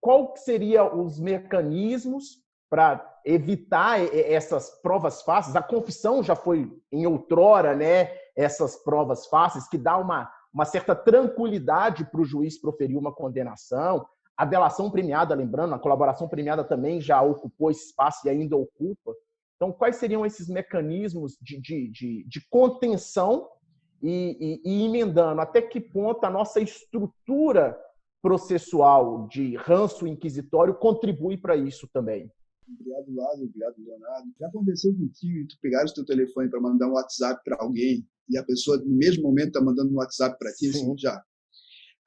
Qual que seriam os mecanismos para evitar essas provas fáceis? A confissão já foi, em outrora, né, essas provas fáceis, que dá uma certa tranquilidade para o juiz proferir uma condenação. A delação premiada, lembrando, a colaboração premiada também já ocupou esse espaço e ainda ocupa. Então, quais seriam esses mecanismos de contenção e emendando? Até que ponto a nossa estrutura processual de ranço inquisitório contribui para isso também? Obrigado, Lázaro. Obrigado, Leonardo. Já aconteceu contigo e tu pegares o teu telefone para mandar um WhatsApp para alguém e a pessoa, no mesmo momento, está mandando um WhatsApp para ti? Assim, já.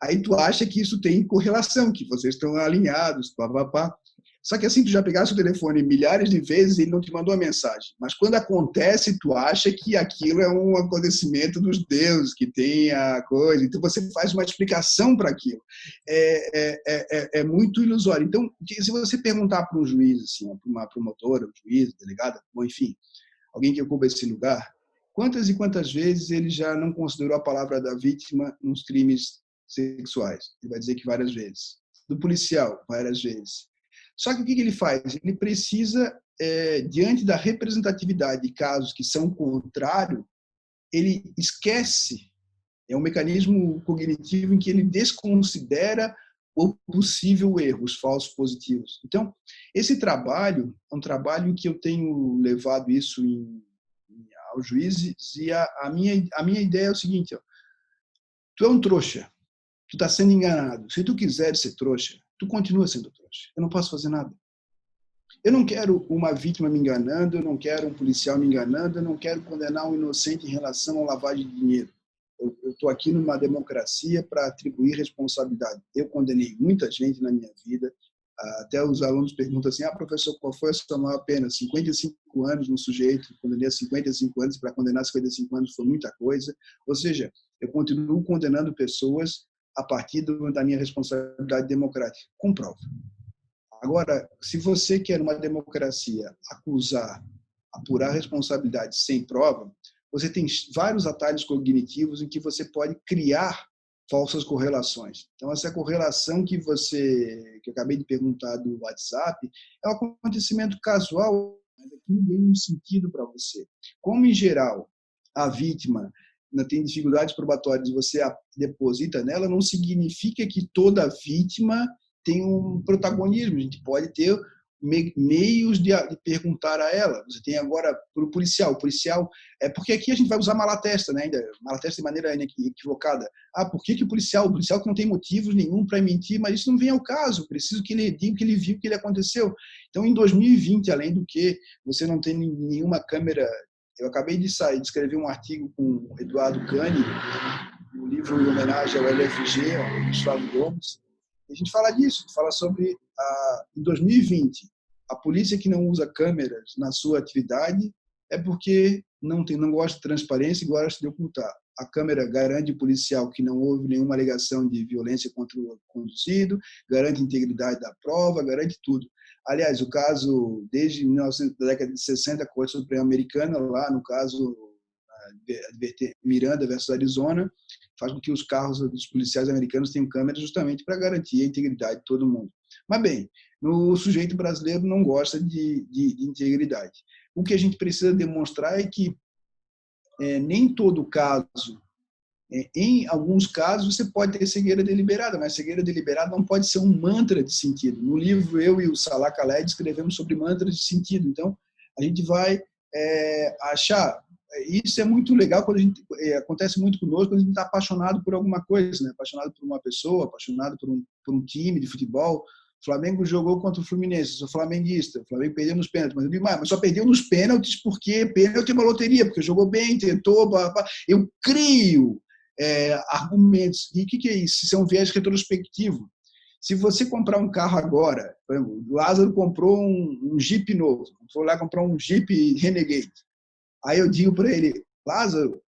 Aí tu acha que isso tem correlação, que vocês estão alinhados, papapá. Só que assim, tu já pegasse o telefone milhares de vezes e ele não te mandou a mensagem. Mas quando acontece, tu acha que aquilo é um acontecimento dos deuses, que tem a coisa. Então você faz uma explicação para aquilo. É muito ilusório. Então, se você perguntar para um juiz, assim, para uma promotora, um juiz, delegada, bom, enfim, alguém que ocupa esse lugar, quantas e quantas vezes ele já não considerou a palavra da vítima nos crimes sexuais? Ele vai dizer que várias vezes. Do policial, várias vezes. Só que o que ele faz? Ele precisa, diante da representatividade de casos que são contrários, ele esquece, é um mecanismo cognitivo em que ele desconsidera o possível erro, os falsos positivos. Então, esse trabalho é um trabalho em que eu tenho levado isso aos juízes, e a minha ideia é o seguinte: ó, tu é um trouxa, tu está sendo enganado. Se tu quiseres ser trouxa, tu continua sendo trouxa. Eu não posso fazer nada. Eu não quero uma vítima me enganando, eu não quero um policial me enganando, eu não quero condenar um inocente em relação à lavagem de dinheiro. Eu estou aqui numa democracia para atribuir responsabilidade. Eu condenei muita gente na minha vida. Até os alunos perguntam assim, professor, qual foi a sua maior pena? 55 anos no sujeito, condenei a 55 anos, para condenar 55 anos foi muita coisa. Ou seja, eu continuo condenando pessoas a partir da minha responsabilidade democrática, com prova. Agora, se você quer uma democracia acusar, apurar responsabilidade sem prova, você tem vários atalhos cognitivos em que você pode criar falsas correlações. Então, essa correlação que eu acabei de perguntar do WhatsApp, é um acontecimento casual, mas aquilo ganha um sentido para você. Como, em geral, a vítima tem dificuldades probatórias, você deposita nela, não significa que toda vítima tem um protagonismo. A gente pode ter meios de perguntar a ela. Você tem agora para o policial. Porque aqui a gente vai usar malatesta, né? Malatesta de maneira equivocada. Por que o policial que não tem motivos nenhum para mentir, mas isso não vem ao caso. Preciso que ele diga o que ele viu, o que ele aconteceu. Então, em 2020, além do que você não tem nenhuma câmera. Eu acabei de escrever um artigo com o Eduardo Cani, um livro em homenagem ao LFG, ao Gustavo Gomes. A gente fala disso, fala sobre, em 2020, a polícia que não usa câmeras na sua atividade é porque não gosta de transparência e gosta de ocultar. A câmera garante o policial que não houve nenhuma alegação de violência contra o conduzido, garante a integridade da prova, garante tudo. Aliás, o caso, desde a década de 60, a Corte Suprema Americana, lá no caso Miranda versus Arizona, faz com que os carros dos policiais americanos tenham câmeras justamente para garantir a integridade de todo mundo. Mas, bem, o sujeito brasileiro não gosta de integridade. O que a gente precisa demonstrar é que nem todo caso, em alguns casos, você pode ter cegueira deliberada, mas cegueira deliberada não pode ser um mantra de sentido. No livro, eu e o Salah Khaled escrevemos sobre mantras de sentido. Então, a gente vai achar... Isso é muito legal quando acontece muito conosco quando a gente está apaixonado por alguma coisa, né? Apaixonado por uma pessoa, apaixonado por um time de futebol. O Flamengo jogou contra o Fluminense, eu sou flamenguista, o Flamengo perdeu nos pênaltis, mas eu digo, mas só perdeu nos pênaltis porque pênalti é uma loteria, porque jogou bem, tentou, eu crio argumentos. E o que é isso? Isso é um viés retrospectivo. Se você comprar um carro agora, por exemplo, o Lázaro comprou um Jeep novo, foi lá comprar um Jeep Renegade. Aí eu digo para ele, Lázaro,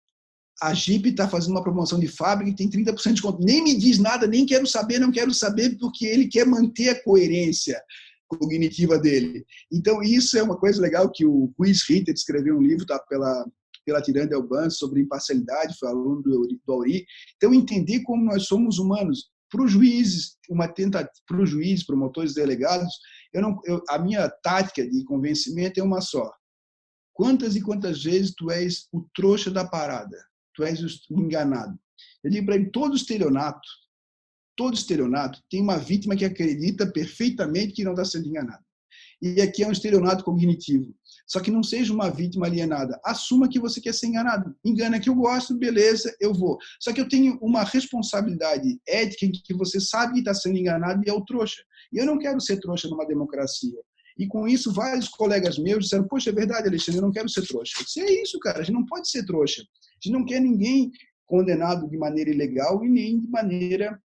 a Jeep está fazendo uma promoção de fábrica e tem 30% de desconto. Nem me diz nada, nem quero saber, não quero saber, porque ele quer manter a coerência cognitiva dele. Então, isso é uma coisa legal que o Chris Ritter escreveu um livro pela Tiranda Elban sobre imparcialidade, foi aluno do Auri. Então, entender como nós somos humanos. Para os juízes, para os juízes, promotores, delegados, a minha tática de convencimento é uma só. Quantas e quantas vezes tu és o trouxa da parada? Tu és o enganado. Eu digo para ele, todo estelionato tem uma vítima que acredita perfeitamente que não está sendo enganado. E aqui é um estelionato cognitivo. Só que não seja uma vítima alienada. Assuma que você quer ser enganado. Engana que eu gosto, beleza, eu vou. Só que eu tenho uma responsabilidade ética em que você sabe que está sendo enganado e é o trouxa. E eu não quero ser trouxa numa democracia. E com isso, vários colegas meus disseram, poxa, é verdade, Alexandre, eu não quero ser trouxa. Eu disse, é isso, cara, a gente não pode ser trouxa. A gente não quer ninguém condenado de maneira ilegal e nem de maneira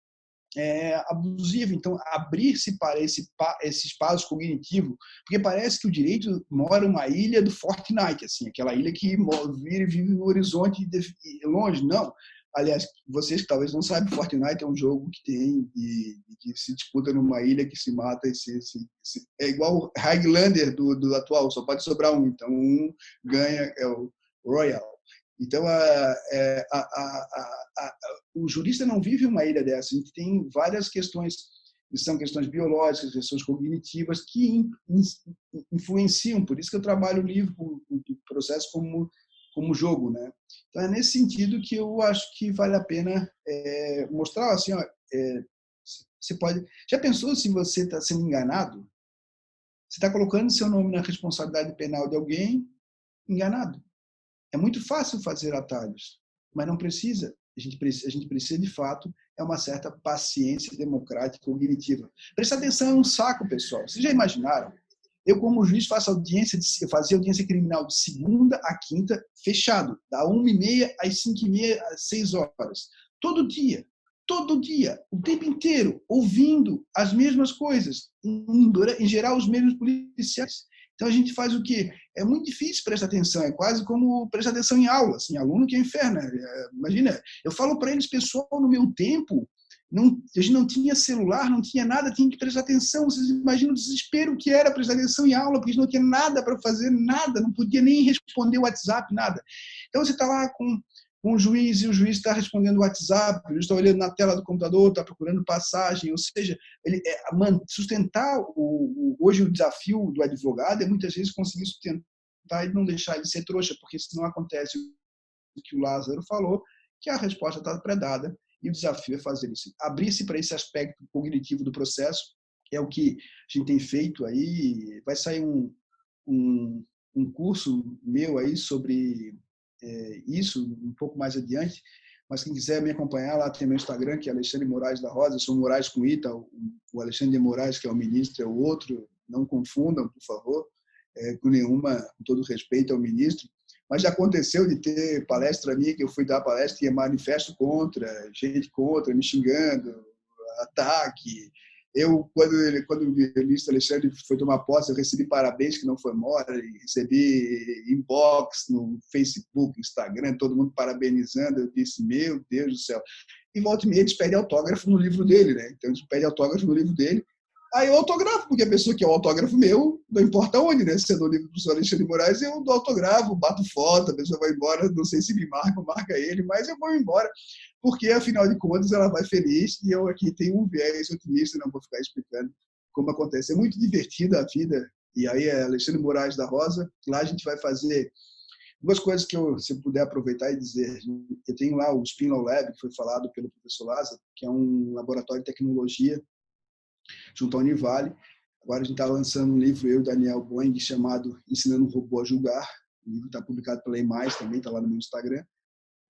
abusiva. Então, abrir-se para esse espaço cognitivo, porque parece que o direito mora uma ilha do Fortnite, assim, aquela ilha que vive no horizonte longe. Não. Aliás, vocês que talvez não saibam, Fortnite é um jogo que se disputa numa ilha que se mata é igual o Highlander do atual, só pode sobrar um, então um ganha, é o Royal. Então, o jurista não vive uma ilha dessa, a gente tem várias questões, que são questões biológicas, questões cognitivas, que influenciam, por isso que eu trabalho o livro, o processo como jogo, né? Então, é nesse sentido que eu acho que vale a pena mostrar, assim, você pode... Já pensou se você está sendo enganado? Você está colocando seu nome na responsabilidade penal de alguém enganado. É muito fácil fazer atalhos, mas não precisa. A gente precisa, de fato, uma certa paciência democrática cognitiva. Prestar atenção é um saco, pessoal. Vocês já imaginaram? Eu, como juiz, eu fazia audiência criminal de segunda a quinta, fechado, da 1h30 às 5h30, às 6 horas. Todo dia, o tempo inteiro, ouvindo as mesmas coisas, em geral, os mesmos policiais. Então, a gente faz o quê? É muito difícil prestar atenção, é quase como prestar atenção em aula, assim, aluno que é inferno. Imagina, eu falo para eles, pessoal, no meu tempo, a gente não tinha celular, não tinha nada, tinha que prestar atenção. Vocês imaginam o desespero que era prestar atenção em aula, porque a gente não tinha nada para fazer, nada, não podia nem responder o WhatsApp, nada. Então, você está lá com um juiz e o juiz está respondendo o WhatsApp, o juiz está olhando na tela do computador, está procurando passagem, ou seja, sustentar hoje o desafio do advogado é muitas vezes conseguir sustentar e não deixar ele ser trouxa, porque senão acontece o que o Lázaro falou, que a resposta está predada e o desafio é fazer isso, abrir-se para esse aspecto cognitivo do processo, que é o que a gente tem feito aí. Vai sair um curso meu aí sobre isso um pouco mais adiante, mas quem quiser me acompanhar, lá tem meu Instagram, que é Alexandre Moraes da Rosa. Eu sou Moraes com Ita, o Alexandre de Moraes, que é o ministro, é o outro, não confundam, por favor, com todo respeito ao ministro. Mas já aconteceu de ter palestra minha, que eu fui dar palestra e manifesto contra, gente contra, me xingando, ataque. Quando o ministro Alexandre foi tomar posse, eu recebi parabéns, que não foi mole, recebi inbox no Facebook, Instagram, todo mundo parabenizando. Eu disse, meu Deus do céu. E volta e meia eles pedem autógrafo no livro dele, né? Então eles pedem autógrafo no livro dele. Aí eu autografo, porque a pessoa que é o autógrafo meu, não importa onde, né? Se é no livro do professor Alexandre de Moraes, eu dou autógrafo, bato foto, a pessoa vai embora, não sei se me marca ele, mas eu vou embora, porque afinal de contas ela vai feliz e eu aqui tenho um viés otimista, não vou ficar explicando como acontece. É muito divertida a vida. E aí é Alexandre Moraes da Rosa. Lá a gente vai fazer duas coisas que se eu puder aproveitar e dizer. Eu tenho lá o Spin Law Lab, que foi falado pelo professor Lázaro, que é um laboratório de tecnologia junto à Univale. Agora a gente está lançando um livro, eu e o Daniel Boing, chamado Ensinando um Robô a Julgar. O livro está publicado pela EMAIS, também está lá no meu Instagram.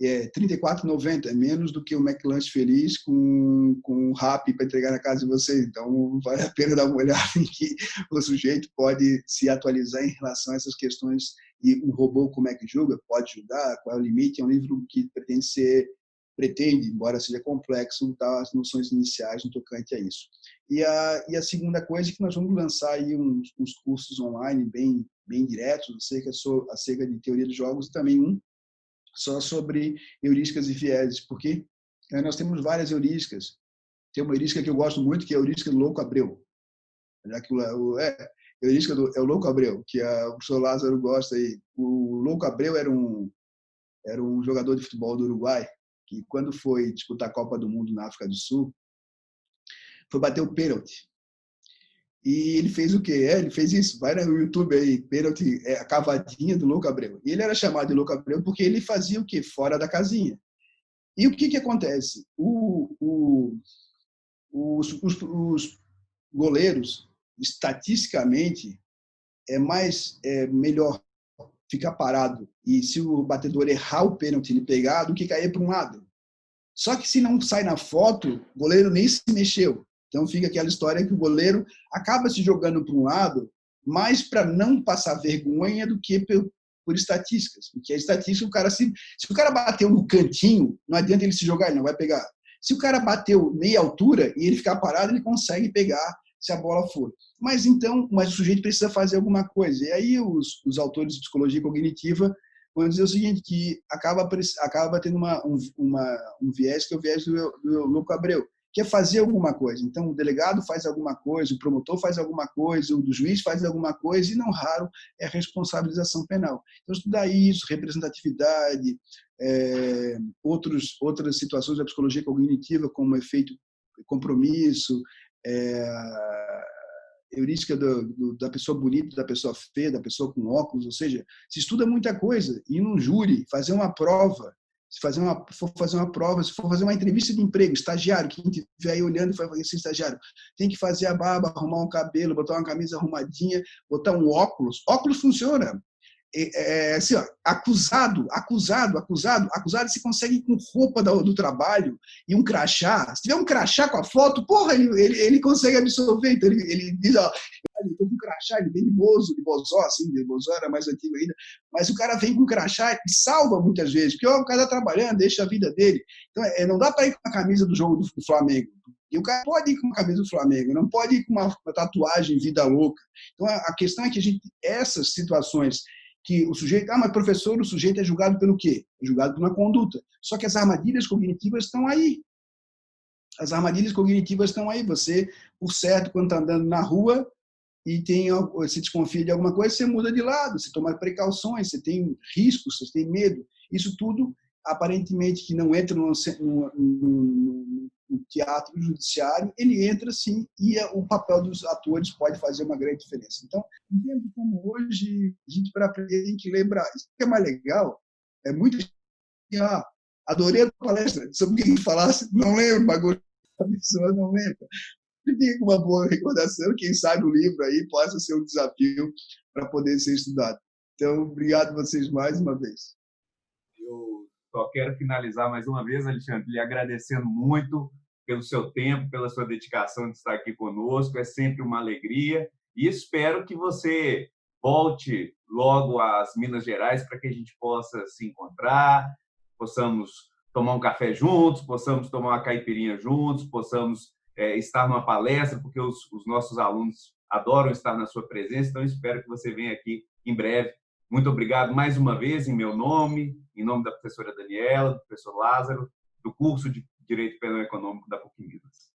É R$34,90, é menos do que o McLanche Feliz com um rap para entregar na casa de vocês. Então, vale a pena dar uma olhada em que o sujeito pode se atualizar em relação a essas questões. E um robô, como é que julga? Pode julgar? Qual é o limite? É um livro que pretende, embora seja complexo, dar as noções iniciais no tocante a isso. E a segunda coisa é que nós vamos lançar aí uns cursos online bem diretos acerca de teoria dos jogos, e também só sobre heurísticas e vieses, porque nós temos várias heurísticas. Tem uma heurística que eu gosto muito, que é a heurística do Louco Abreu. Já que a heurística é o Louco Abreu, que o professor Lázaro gosta aí. O Louco Abreu era um jogador de futebol do Uruguai, que quando foi disputar a Copa do Mundo na África do Sul, foi bater o pênalti. E ele fez o quê? Ele fez isso. Vai no YouTube aí, pênalti, a cavadinha do Louco Abreu. E ele era chamado de Louco Abreu porque ele fazia o quê? Fora da casinha. E o que acontece? Os goleiros, estatisticamente, melhor ficar parado e, se o batedor errar o pênalti, ele pegar, do que cair para um lado. Só que se não sai na foto, o goleiro nem se mexeu. Então fica aquela história que o goleiro acaba se jogando para um lado mais para não passar vergonha do que por estatísticas. Porque a estatística, se o cara bateu no cantinho, não adianta ele se jogar, ele não vai pegar. Se o cara bateu meia altura e ele ficar parado, ele consegue pegar se a bola for. Mas o sujeito precisa fazer alguma coisa. E aí os autores de psicologia cognitiva vão dizer o seguinte, que acaba tendo um viés, que é o viés do Louco Abreu, que é fazer alguma coisa. Então, o delegado faz alguma coisa, o promotor faz alguma coisa, o juiz faz alguma coisa, e não raro é a responsabilização penal. Então, estudar isso, representatividade, outras situações da psicologia cognitiva, como efeito compromisso, heurística da pessoa bonita, da pessoa feia, da pessoa com óculos, ou seja, se estuda muita coisa. Ir num júri, fazer uma prova, se for fazer uma prova, se for fazer uma entrevista de emprego, estagiário, quem estiver aí olhando e vai fazer esse estagiário, tem que fazer a barba, arrumar um cabelo, botar uma camisa arrumadinha, botar um óculos. Óculos funciona. assim, ó, acusado, você consegue com roupa do trabalho e um crachá. Se tiver um crachá com a foto, porra, ele consegue absorver. Então ele diz, ó, estou com um crachá, ele vem de Bozó, assim, de Bozó era mais antigo ainda, mas o cara vem com um crachá e salva muitas vezes, porque ó, o cara está trabalhando, deixa a vida dele. Então, não dá para ir com a camisa do jogo do Flamengo. E o cara pode ir com a camisa do Flamengo, não pode ir com uma tatuagem vida louca. Então, a questão é que essas situações que o sujeito, mas professor, o sujeito é julgado pelo quê? É julgado por uma conduta. Só que as armadilhas cognitivas estão aí. As armadilhas cognitivas estão aí. Você, por certo, quando está andando na rua e você desconfia de alguma coisa, você muda de lado, você toma precauções, você tem riscos, você tem medo. Isso tudo, aparentemente, que não entra no teatro judiciário, ele entra sim, e o papel dos atores pode fazer uma grande diferença. Então, em tempos como hoje, a gente, para aprender, tem que lembrar. Isso que é mais legal, é muito. Adorei a palestra, sobre o que falasse, não lembro, bagulho, a pessoa não lembra. Fica uma boa recordação, quem sabe o livro aí possa ser um desafio para poder ser estudado. Então, obrigado a vocês mais uma vez. Eu só quero finalizar mais uma vez, Alexandre, lhe agradecendo muito pelo seu tempo, pela sua dedicação de estar aqui conosco. É sempre uma alegria e espero que você volte logo às Minas Gerais para que a gente possa se encontrar, possamos tomar um café juntos, possamos tomar uma caipirinha juntos, possamos estar numa palestra, porque os nossos alunos adoram estar na sua presença, então espero que você venha aqui em breve. Muito obrigado mais uma vez, em meu nome, em nome da professora Daniela, do professor Lázaro, do curso de Direito Penal Econômico da PUC Minas.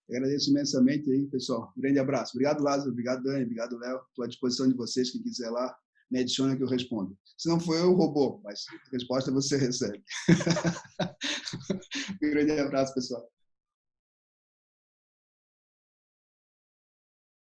Agradeço imensamente aí, pessoal. Um grande abraço. Obrigado, Lázaro. Obrigado, Dani. Obrigado, Léo. Estou à disposição de vocês. Quem quiser lá, me adiciona que eu respondo. Se não for eu, roubou, mas a resposta você recebe. Um grande abraço, pessoal.